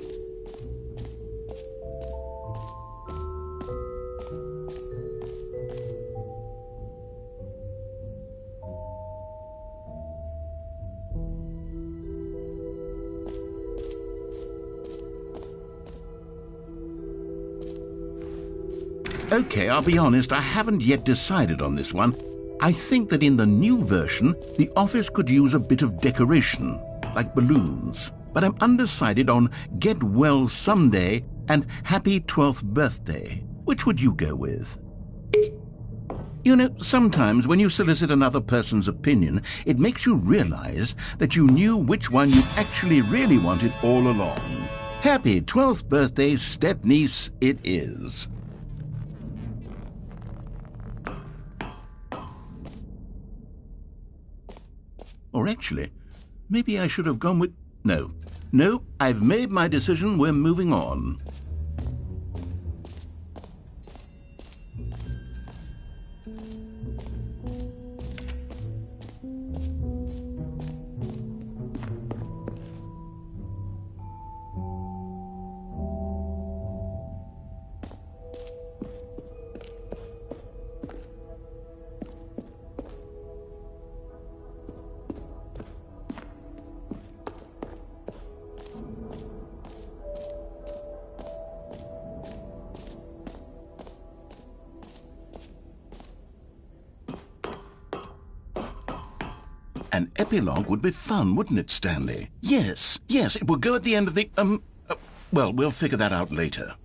Okay, I'll be honest, I haven't yet decided on this one. I think that in the new version, the office could use a bit of decoration, like balloons. But I'm undecided on Get Well Someday and Happy 12th Birthday. Which would you go with? You know, sometimes when you solicit another person's opinion, it makes you realize that you knew which one you actually really wanted all along. Happy 12th birthday, step-niece, it is. Or actually, maybe I should have gone with... No, I've made my decision. We're moving on. An epilogue would be fun, wouldn't it, Stanley? Yes, it would go at the end of the, well, we'll figure that out later.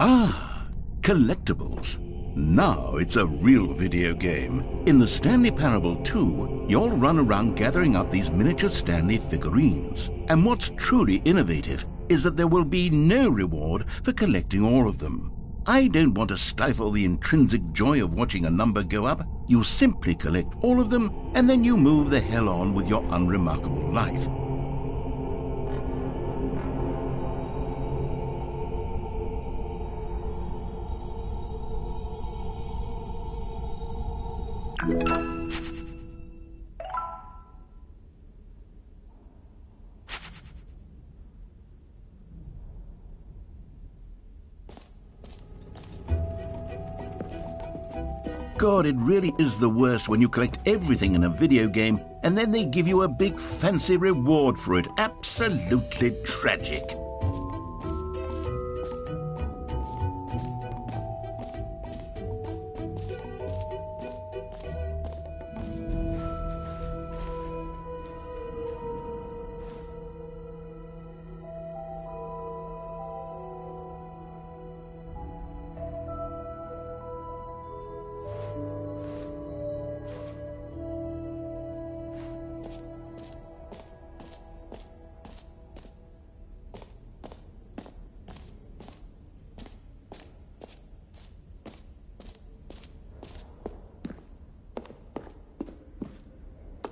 Ah, collectibles. Now it's a real video game. In the Stanley Parable 2, you'll run around gathering up these miniature Stanley figurines. And what's truly innovative is that there will be no reward for collecting all of them. I don't want to stifle the intrinsic joy of watching a number go up. You simply collect all of them, and then you move the hell on with your unremarkable life. God, it really is the worst when you collect everything in a video game and then they give you a big fancy reward for it. Absolutely tragic.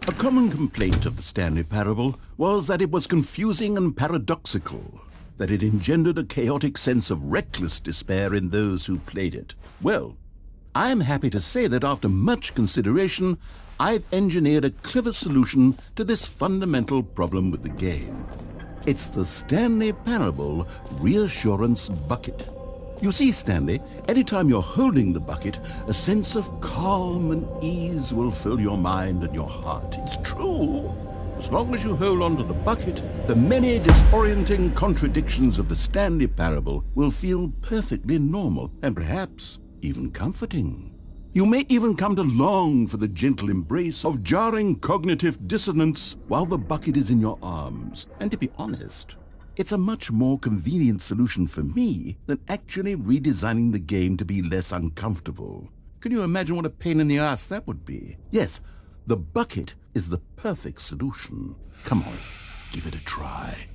A common complaint of the Stanley Parable was that it was confusing and paradoxical, that it engendered a chaotic sense of reckless despair in those who played it. Well, I am happy to say that after much consideration, I've engineered a clever solution to this fundamental problem with the game. It's the Stanley Parable Reassurance Bucket. You see, Stanley, anytime you're holding the bucket, a sense of calm and ease will fill your mind and your heart. It's true. As long as you hold on to the bucket, the many disorienting contradictions of the Stanley Parable will feel perfectly normal and perhaps even comforting. You may even come to long for the gentle embrace of jarring cognitive dissonance while the bucket is in your arms. And to be honest, it's a much more convenient solution for me than actually redesigning the game to be less uncomfortable. Can you imagine what a pain in the ass that would be? Yes, the bucket is the perfect solution. Come on, give it a try.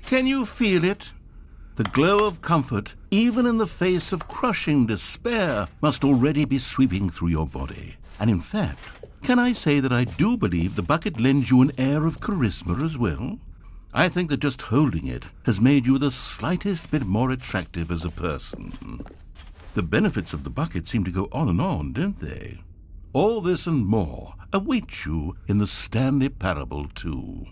Can you feel it? The glow of comfort, even in the face of crushing despair, must already be sweeping through your body. And in fact, can I say that I do believe the bucket lends you an air of charisma as well? I think that just holding it has made you the slightest bit more attractive as a person. The benefits of the bucket seem to go on, don't they? All this and more await you in the Stanley Parable 2.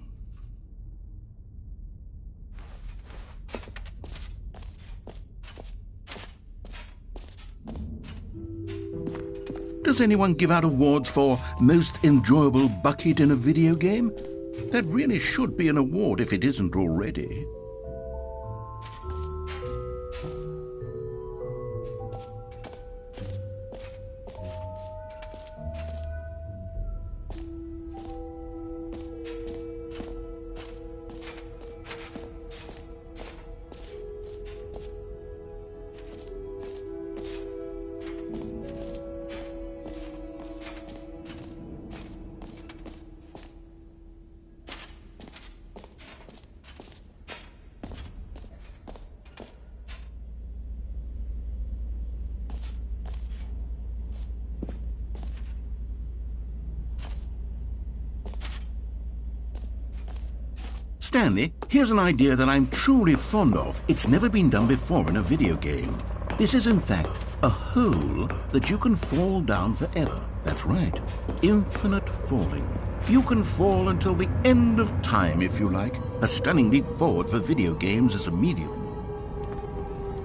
Does anyone give out awards for most enjoyable bucket in a video game? That really should be an award if it isn't already. Stanley, here's an idea that I'm truly fond of. It's never been done before in a video game. This is, in fact, a hole that you can fall down forever. That's right. Infinite falling. You can fall until the end of time, if you like. A stunning leap forward for video games as a medium.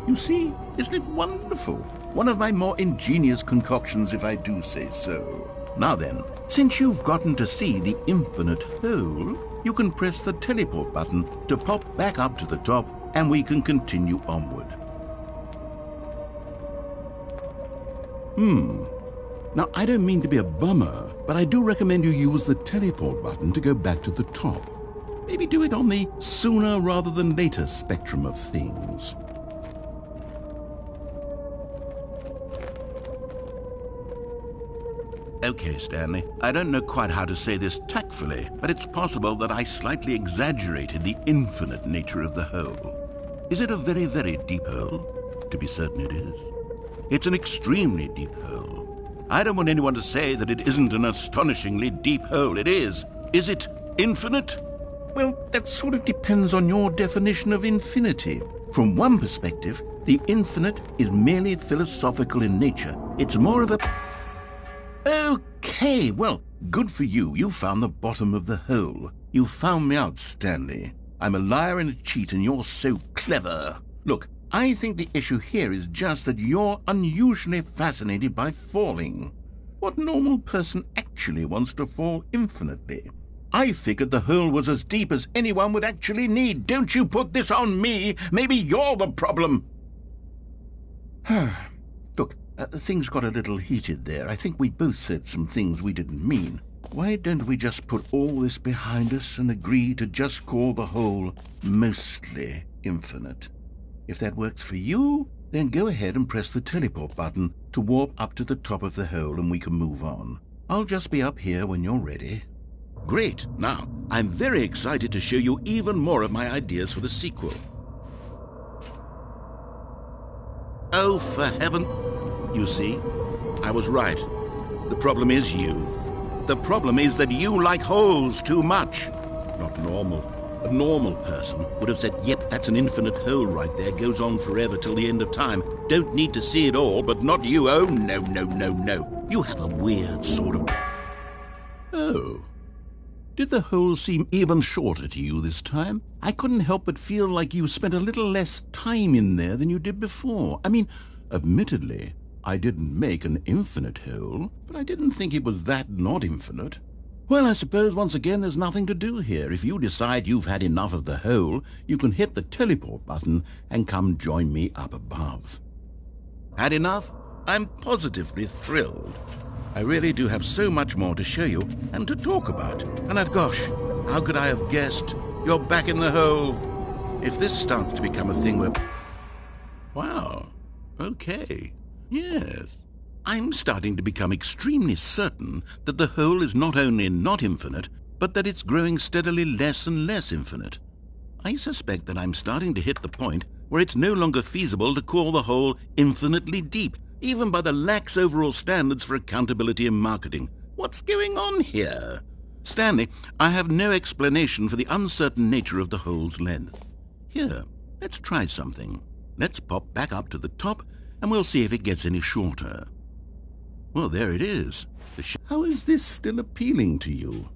You see, isn't it wonderful? One of my more ingenious concoctions, if I do say so. Now then, since you've gotten to see the infinite hole, you can press the teleport button to pop back up to the top, and we can continue onward. Now, I don't mean to be a bummer, but I do recommend you use the teleport button to go back to the top. Maybe do it on the sooner rather than later spectrum of things. Okay, Stanley, I don't know quite how to say this tactfully, but it's possible that I slightly exaggerated the infinite nature of the hole. Is it a very, very deep hole? To be certain it is. It's an extremely deep hole. I don't want anyone to say that it isn't an astonishingly deep hole. It is. Is it infinite? Well, that sort of depends on your definition of infinity. From one perspective, the infinite is merely philosophical in nature. It's more of a... Okay, well, good for you. You found the bottom of the hole. You found me out, Stanley. I'm a liar and a cheat, and you're so clever. Look, I think the issue here is just that you're unusually fascinated by falling. What normal person actually wants to fall infinitely? I figured the hole was as deep as anyone would actually need. Don't you put this on me. Maybe you're the problem. Look, things got a little heated there. I think we both said some things we didn't mean. Why don't we just put all this behind us and agree to just call the hole mostly infinite? If that works for you, then go ahead and press the teleport button to warp up to the top of the hole and we can move on. I'll just be up here when you're ready. Great. Now, I'm very excited to show you even more of my ideas for the sequel. Oh, for heaven... You see, I was right. The problem is you. The problem is that you like holes too much. Not normal. A normal person would have said, yep, that's an infinite hole right there, goes on forever till the end of time. Don't need to see it all, but not you. Oh, no, no, no, no. You have a weird sort of... Oh. Did the hole seem even shorter to you this time? I couldn't help but feel like you spent a little less time in there than you did before. I mean, admittedly, I didn't make an infinite hole, but I didn't think it was that not infinite. Well, I suppose once again there's nothing to do here. If you decide you've had enough of the hole, you can hit the teleport button and come join me up above. Had enough? I'm positively thrilled. I really do have so much more to show you and to talk about. And gosh, how could I have guessed? You're back in the hole. If this starts to become a thing where... Wow. Okay. Yes. I'm starting to become extremely certain that the hole is not only not infinite, but that it's growing steadily less and less infinite. I suspect that I'm starting to hit the point where it's no longer feasible to call the hole infinitely deep, even by the lax overall standards for accountability and marketing. What's going on here? Stanley, I have no explanation for the uncertain nature of the hole's length. Here, let's try something. Let's pop back up to the top, and we'll see if it gets any shorter. Well, there it is. How is this still appealing to you?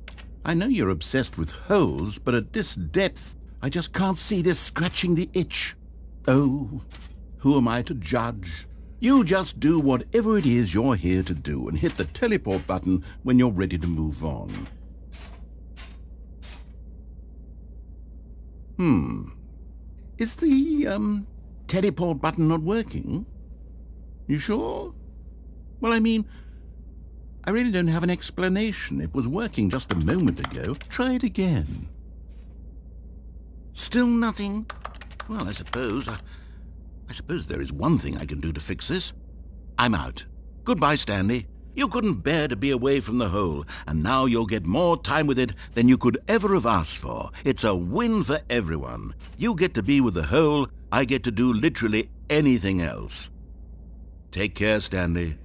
I know you're obsessed with holes, but at this depth, I just can't see this scratching the itch. Oh, who am I to judge? You just do whatever it is you're here to do and hit the teleport button when you're ready to move on. Is the, teleport button not working? You sure? Well, I mean, I really don't have an explanation. It was working just a moment ago. Try it again. Still nothing? Well, I suppose there is one thing I can do to fix this. I'm out. Goodbye, Stanley. You couldn't bear to be away from the hole, and now you'll get more time with it than you could ever have asked for. It's a win for everyone. You get to be with the hole, I get to do literally anything else. Take care, Stanley.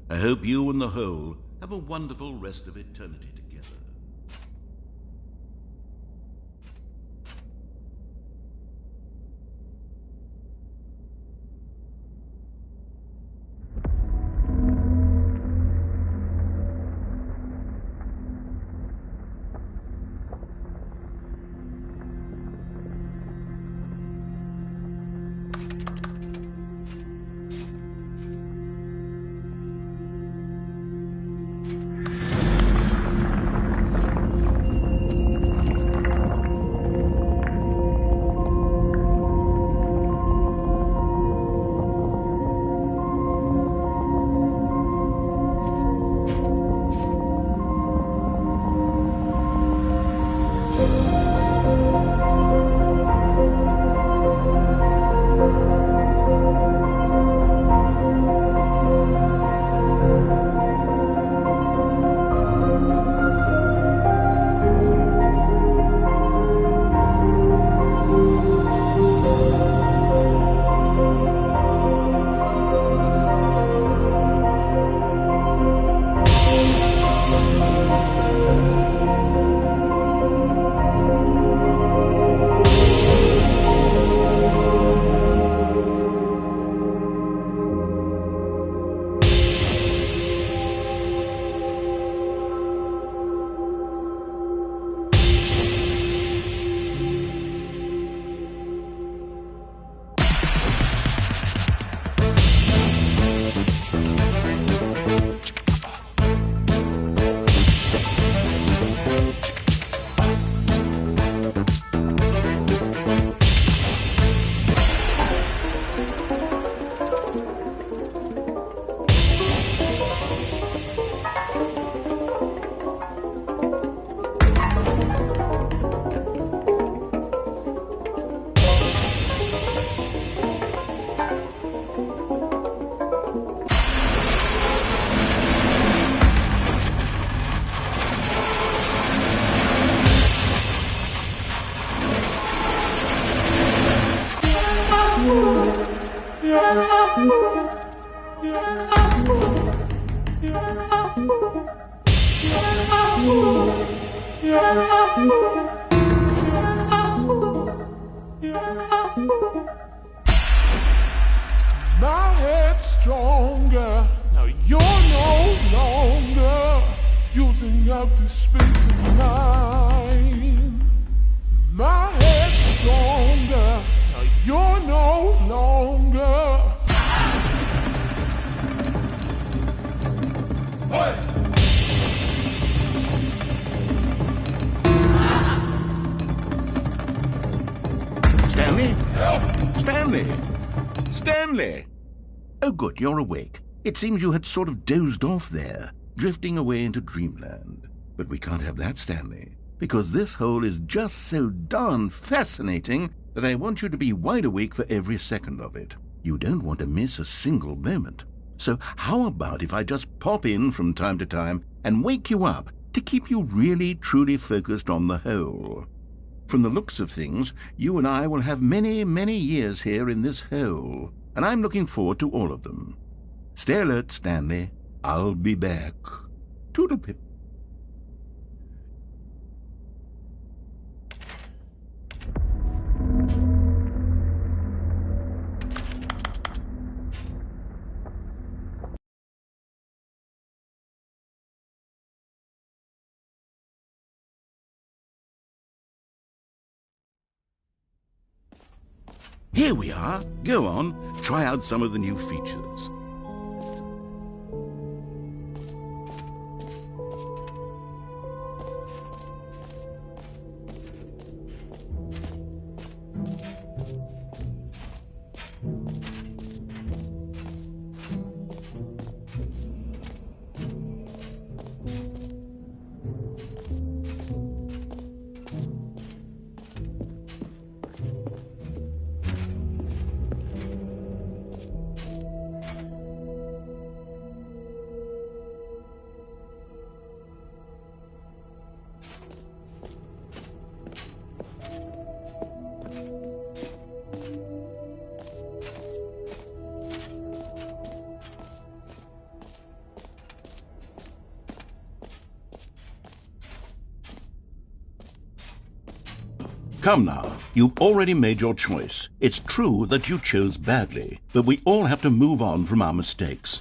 I hope you and the hole have a wonderful rest of eternity together. My head's stronger. Now you're no longer using up the space of mine. My head's stronger. Now you're no longer. Stanley? Stanley! Stanley! Oh, good, you're awake. It seems you had sort of dozed off there, drifting away into dreamland. But we can't have that, Stanley, because this hole is just so darn fascinating that I want you to be wide awake for every second of it. You don't want to miss a single moment. So how about if I just pop in from time to time and wake you up to keep you really, truly focused on the hole? From the looks of things, you and I will have many, many years here in this hole, and I'm looking forward to all of them. Stay alert, Stanley. I'll be back. Toodlepip. Here we are. Go on, try out some of the new features. Come now, you've already made your choice. It's true that you chose badly, but we all have to move on from our mistakes.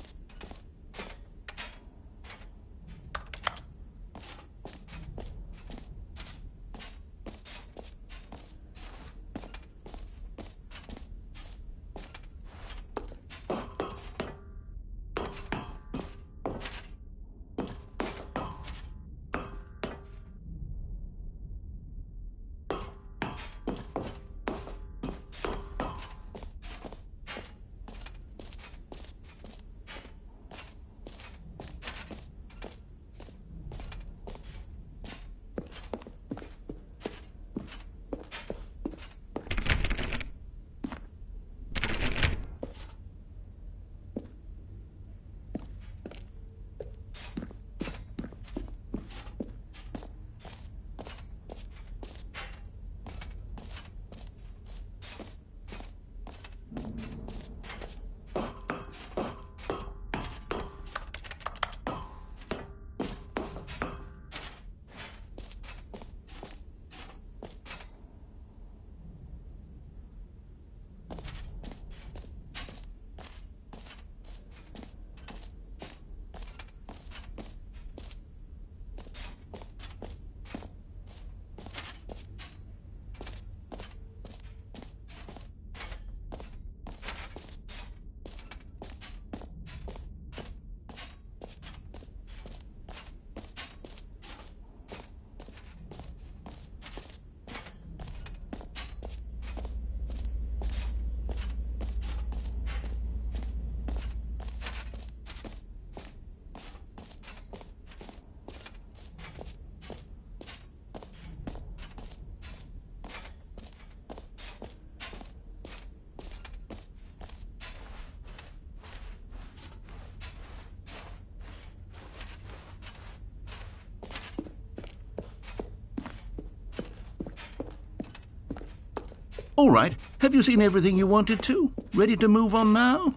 All right, have you seen everything you wanted to? Ready to move on now?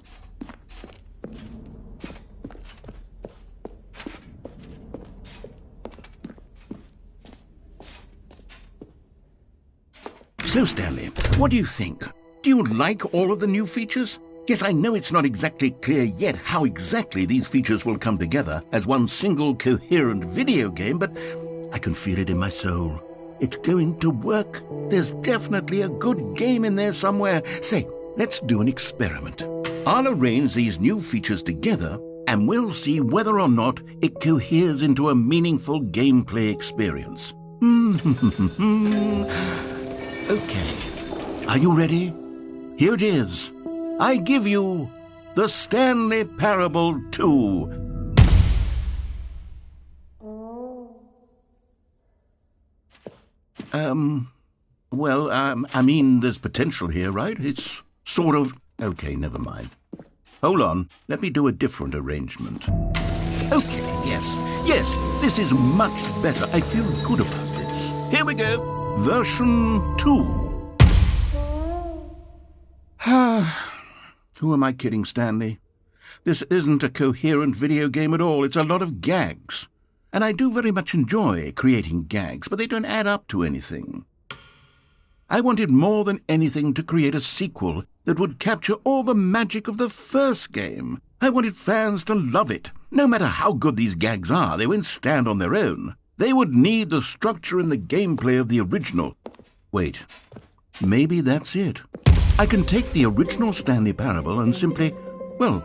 So, Stanley, what do you think? Do you like all of the new features? Yes, I know it's not exactly clear yet how exactly these features will come together as one single coherent video game, but I can feel it in my soul. It's going to work. There's definitely a good game in there somewhere. Say, let's do an experiment. I'll arrange these new features together, and we'll see whether or not it coheres into a meaningful gameplay experience. Okay. Are you ready? Here it is. I give you the Stanley Parable 2. I mean, there's potential here, right? It's sort of... Okay, never mind. Hold on, let me do a different arrangement. Okay, yes, this is much better. I feel good about this. Here we go, version 2. Who am I kidding, Stanley? This isn't a coherent video game at all. It's a lot of gags. And I do very much enjoy creating gags, but they don't add up to anything. I wanted more than anything to create a sequel that would capture all the magic of the first game. I wanted fans to love it. No matter how good these gags are, they won't stand on their own. They would need the structure and the gameplay of the original. Wait, maybe that's it. I can take the original Stanley Parable and simply, well,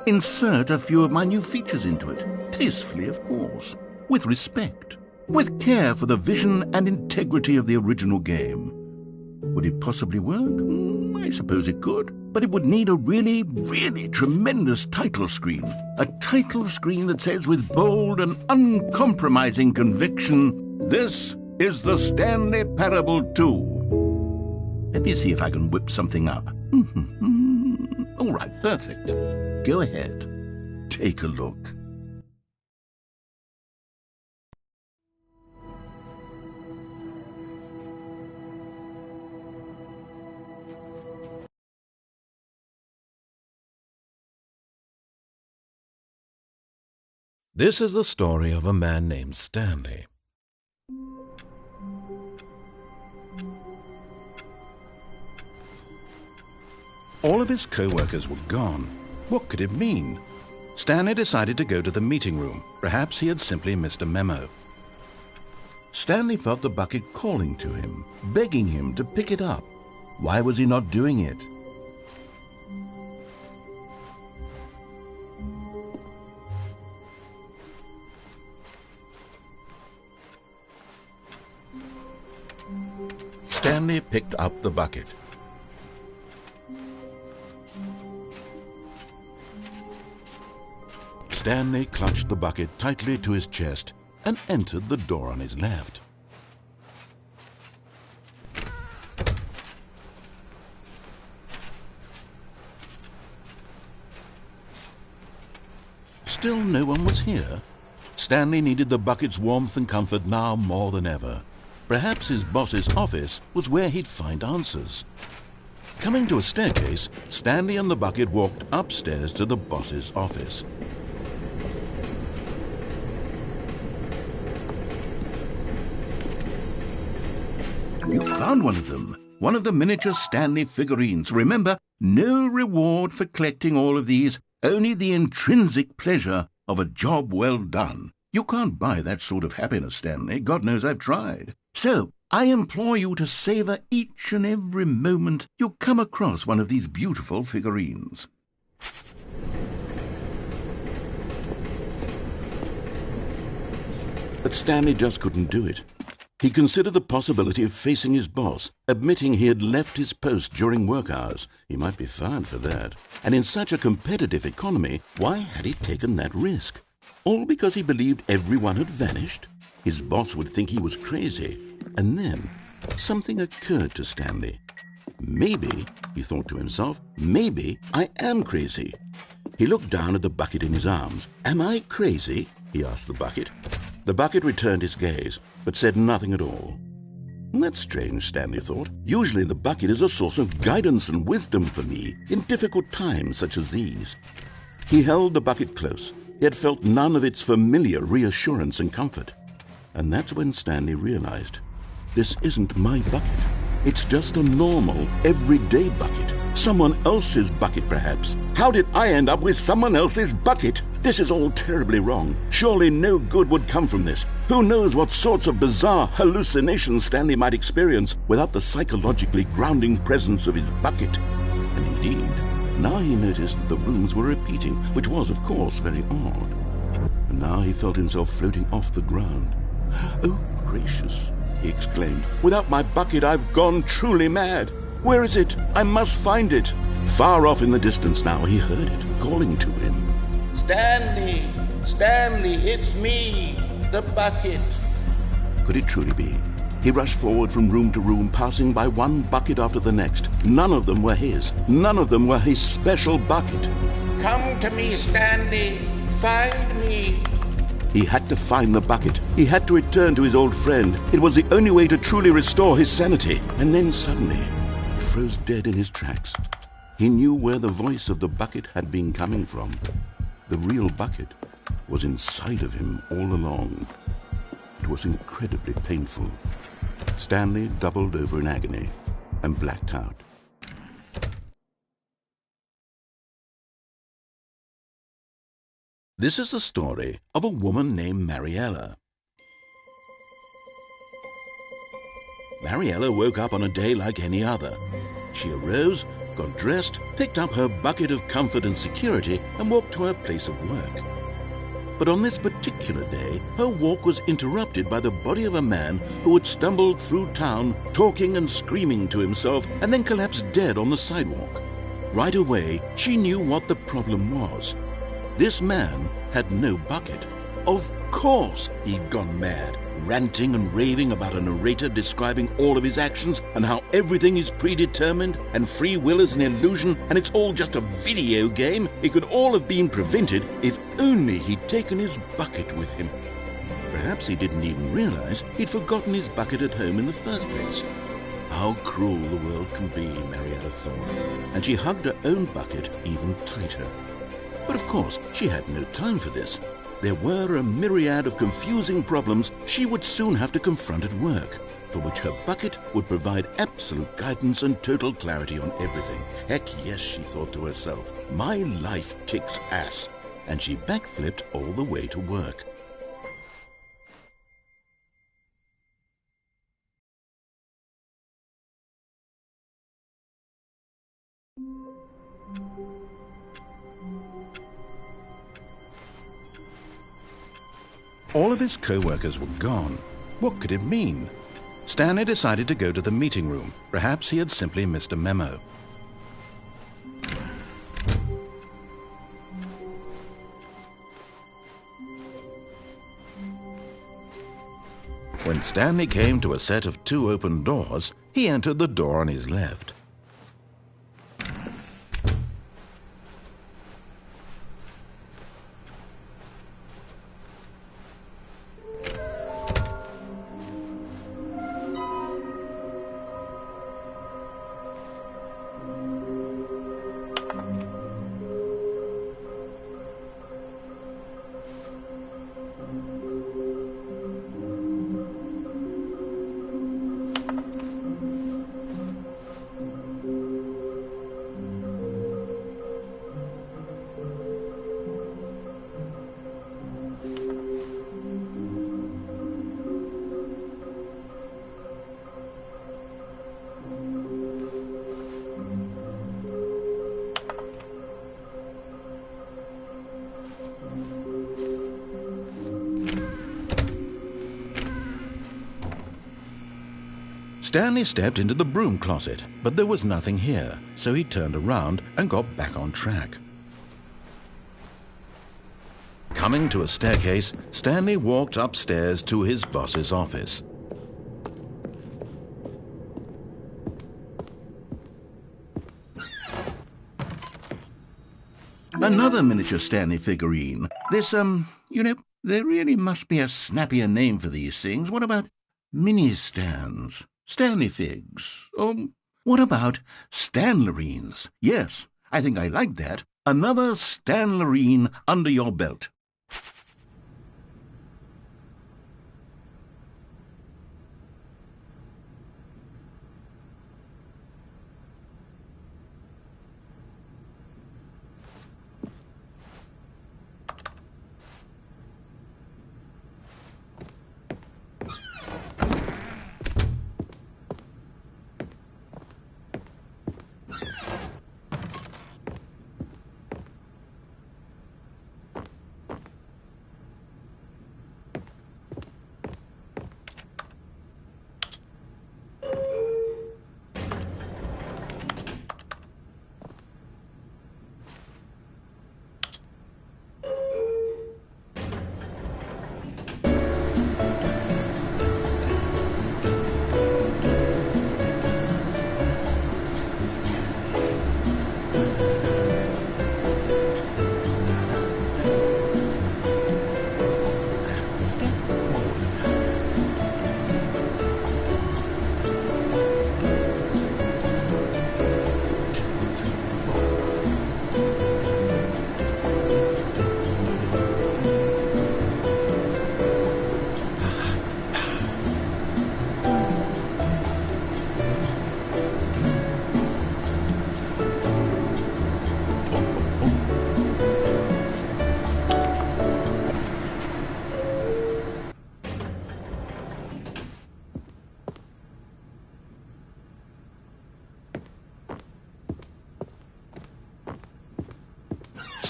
insert a few of my new features into it. Tastefully, of course. With respect. With care for the vision and integrity of the original game. Would it possibly work? I suppose it could. But it would need a really, really tremendous title screen. A title screen that says with bold and uncompromising conviction, "This is the Stanley Parable 2. Let me see if I can whip something up. All right, perfect. Go ahead. Take a look. This is the story of a man named Stanley. All of his co-workers were gone. What could it mean? Stanley decided to go to the meeting room. Perhaps he had simply missed a memo. Stanley felt the bucket calling to him, begging him to pick it up. Why was he not doing it? Stanley picked up the bucket. Stanley clutched the bucket tightly to his chest and entered the door on his left. Still no one was here. Stanley needed the bucket's warmth and comfort now more than ever. Perhaps his boss's office was where he'd find answers. Coming to a staircase, Stanley and the bucket walked upstairs to the boss's office. You found one of them. One of the miniature Stanley figurines. Remember, no reward for collecting all of these, only the intrinsic pleasure of a job well done. You can't buy that sort of happiness, Stanley. God knows I've tried. So, I implore you to savor each and every moment you come across one of these beautiful figurines. But Stanley just couldn't do it. He considered the possibility of facing his boss, admitting he had left his post during work hours. He might be fired for that. And in such a competitive economy, why had he taken that risk? All because he believed everyone had vanished? His boss would think he was crazy. And then something occurred to Stanley. Maybe, he thought to himself, maybe I am crazy. He looked down at the bucket in his arms. Am I crazy? He asked the bucket. The bucket returned his gaze, but said nothing at all. That's strange, Stanley thought. Usually the bucket is a source of guidance and wisdom for me in difficult times such as these. He held the bucket close, yet felt none of its familiar reassurance and comfort. And that's when Stanley realized, this isn't my bucket. It's just a normal, everyday bucket. Someone else's bucket, perhaps. How did I end up with someone else's bucket? This is all terribly wrong. Surely no good would come from this. Who knows what sorts of bizarre hallucinations Stanley might experience without the psychologically grounding presence of his bucket. And indeed, now he noticed that the rooms were repeating, which was, of course, very odd. And now he felt himself floating off the ground. "Oh, gracious," he exclaimed. "Without my bucket, I've gone truly mad. Where is it? I must find it." Far off in the distance now, he heard it, calling to him. "Stanley! Stanley, it's me, the bucket." Could it truly be? He rushed forward from room to room, passing by one bucket after the next. None of them were his. None of them were his special bucket. "Come to me, Stanley. Find me." He had to find the bucket. He had to return to his old friend. It was the only way to truly restore his sanity. And then suddenly, he froze dead in his tracks. He knew where the voice of the bucket had been coming from. The real bucket was inside of him all along. It was incredibly painful. Stanley doubled over in agony and blacked out. This is the story of a woman named Mariella. Mariella woke up on a day like any other. She arose, got dressed, picked up her bucket of comfort and security, and walked to her place of work. But on this particular day, her walk was interrupted by the body of a man who had stumbled through town, talking and screaming to himself, and then collapsed dead on the sidewalk. Right away, she knew what the problem was. This man had no bucket. Of course he'd gone mad, ranting and raving about a narrator describing all of his actions and how everything is predetermined and free will is an illusion and it's all just a video game. It could all have been prevented if only he'd taken his bucket with him. Perhaps he didn't even realize he'd forgotten his bucket at home in the first place. How cruel the world can be, Mariella thought, and she hugged her own bucket even tighter. But of course, she had no time for this. There were a myriad of confusing problems she would soon have to confront at work, for which her bucket would provide absolute guidance and total clarity on everything. Heck yes, she thought to herself, my life kicks ass. And she backflipped all the way to work. All of his co-workers were gone. What could it mean? Stanley decided to go to the meeting room. Perhaps he had simply missed a memo. When Stanley came to a set of 2 open doors, he entered the door on his left. Stanley stepped into the broom closet, but there was nothing here, so he turned around and got back on track. Coming to a staircase, Stanley walked upstairs to his boss's office. Another miniature Stanley figurine. This, there really must be a snappier name for these things. What about mini-stands? Stanley figs. What about Stanlerines? Yes, I think I like that. Another Stanlerine under your belt.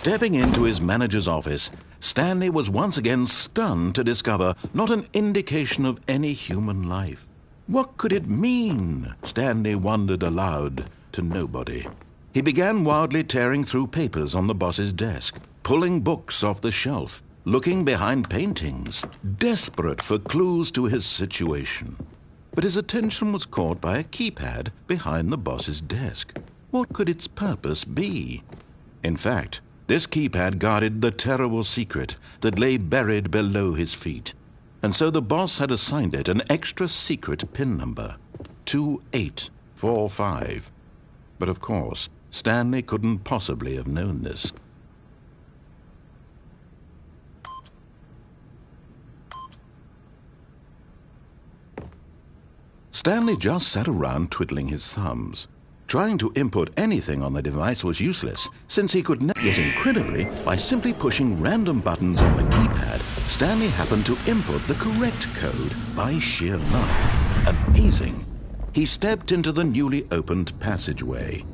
Stepping into his manager's office, Stanley was once again stunned to discover not an indication of any human life. What could it mean? Stanley wondered aloud to nobody. He began wildly tearing through papers on the boss's desk, pulling books off the shelf, looking behind paintings, desperate for clues to his situation. But his attention was caught by a keypad behind the boss's desk. What could its purpose be? In fact, this keypad guarded the terrible secret that lay buried below his feet. And so the boss had assigned it an extra secret PIN number, 2845. But of course, Stanley couldn't possibly have known this. Stanley just sat around twiddling his thumbs. Trying to input anything on the device was useless, since he could never. Yet incredibly, by simply pushing random buttons on the keypad, Stanley happened to input the correct code by sheer luck. Amazing. He stepped into the newly opened passageway.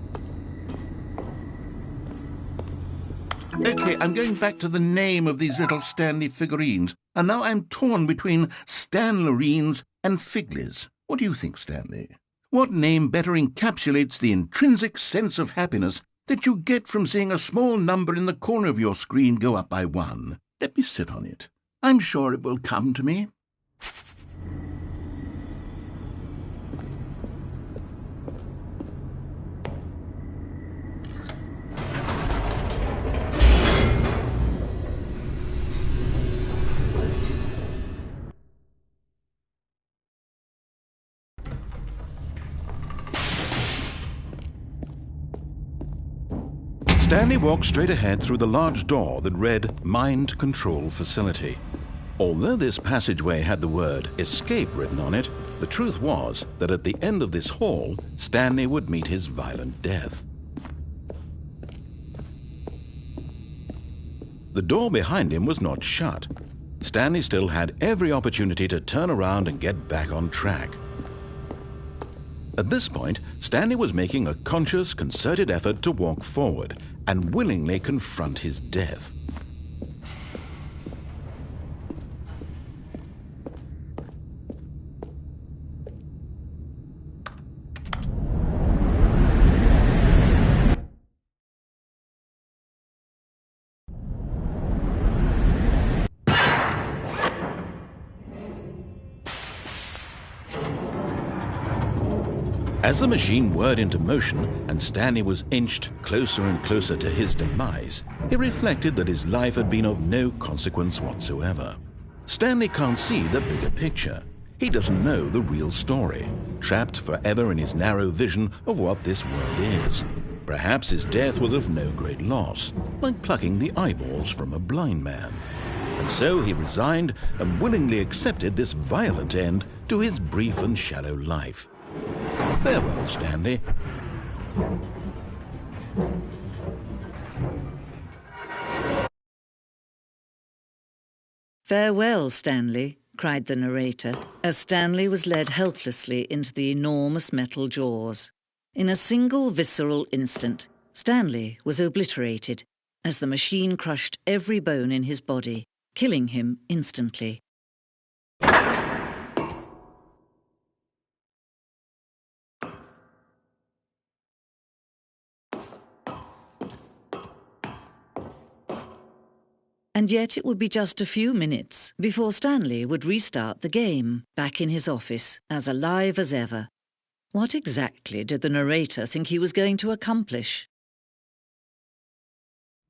Okay, I'm going back to the name of these little Stanley figurines, and now I'm torn between Stanlerines and Figlies. What do you think, Stanley? What name better encapsulates the intrinsic sense of happiness that you get from seeing a small number in the corner of your screen go up by 1? Let me sit on it. I'm sure it will come to me. Stanley walked straight ahead through the large door that read Mind Control Facility. Although this passageway had the word Escape written on it, the truth was that at the end of this hall, Stanley would meet his violent death. The door behind him was not shut. Stanley still had every opportunity to turn around and get back on track. At this point, Stanley was making a conscious, concerted effort to walk forward and willingly confront his death. As the machine whirred into motion and Stanley was inched closer and closer to his demise, he reflected that his life had been of no consequence whatsoever. Stanley can't see the bigger picture. He doesn't know the real story, trapped forever in his narrow vision of what this world is. Perhaps his death was of no great loss, like plucking the eyeballs from a blind man. And so he resigned and willingly accepted this violent end to his brief and shallow life. Farewell, Stanley. Farewell, Stanley, cried the narrator, as Stanley was led helplessly into the enormous metal jaws. In a single visceral instant, Stanley was obliterated as the machine crushed every bone in his body, killing him instantly. And yet it would be just a few minutes before Stanley would restart the game, back in his office, as alive as ever. What exactly did the narrator think he was going to accomplish?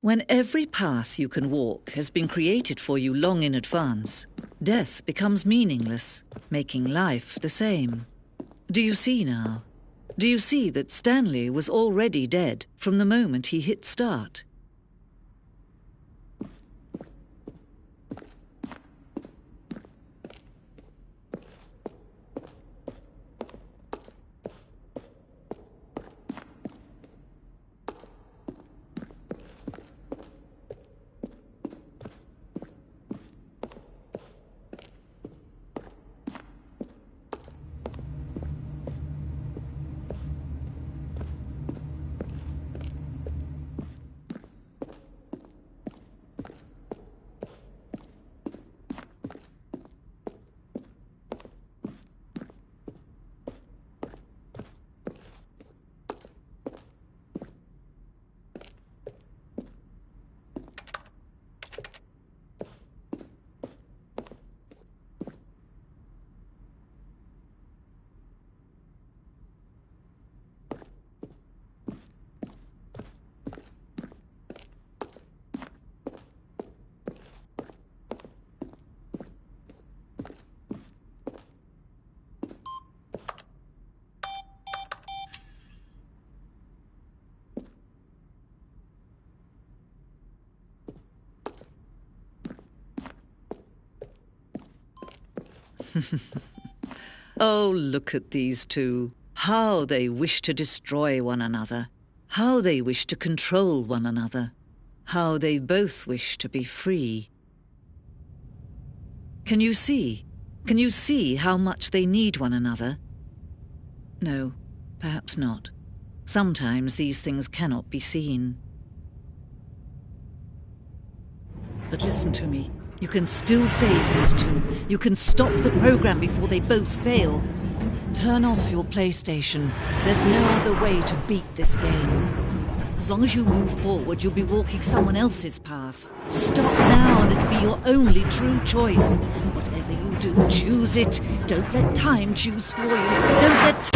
When every path you can walk has been created for you long in advance, death becomes meaningless, making life the same. Do you see now? Do you see that Stanley was already dead from the moment he hit start? Oh, look at these two. How they wish to destroy one another. How they wish to control one another. How they both wish to be free. Can you see? Can you see how much they need one another? No, perhaps not. Sometimes these things cannot be seen. But listen to me. You can still save these two. You can stop the program before they both fail. Turn off your PlayStation. There's no other way to beat this game. As long as you move forward, you'll be walking someone else's path. Stop now and it'll be your only true choice. Whatever you do, choose it. Don't let time choose for you. Don't let...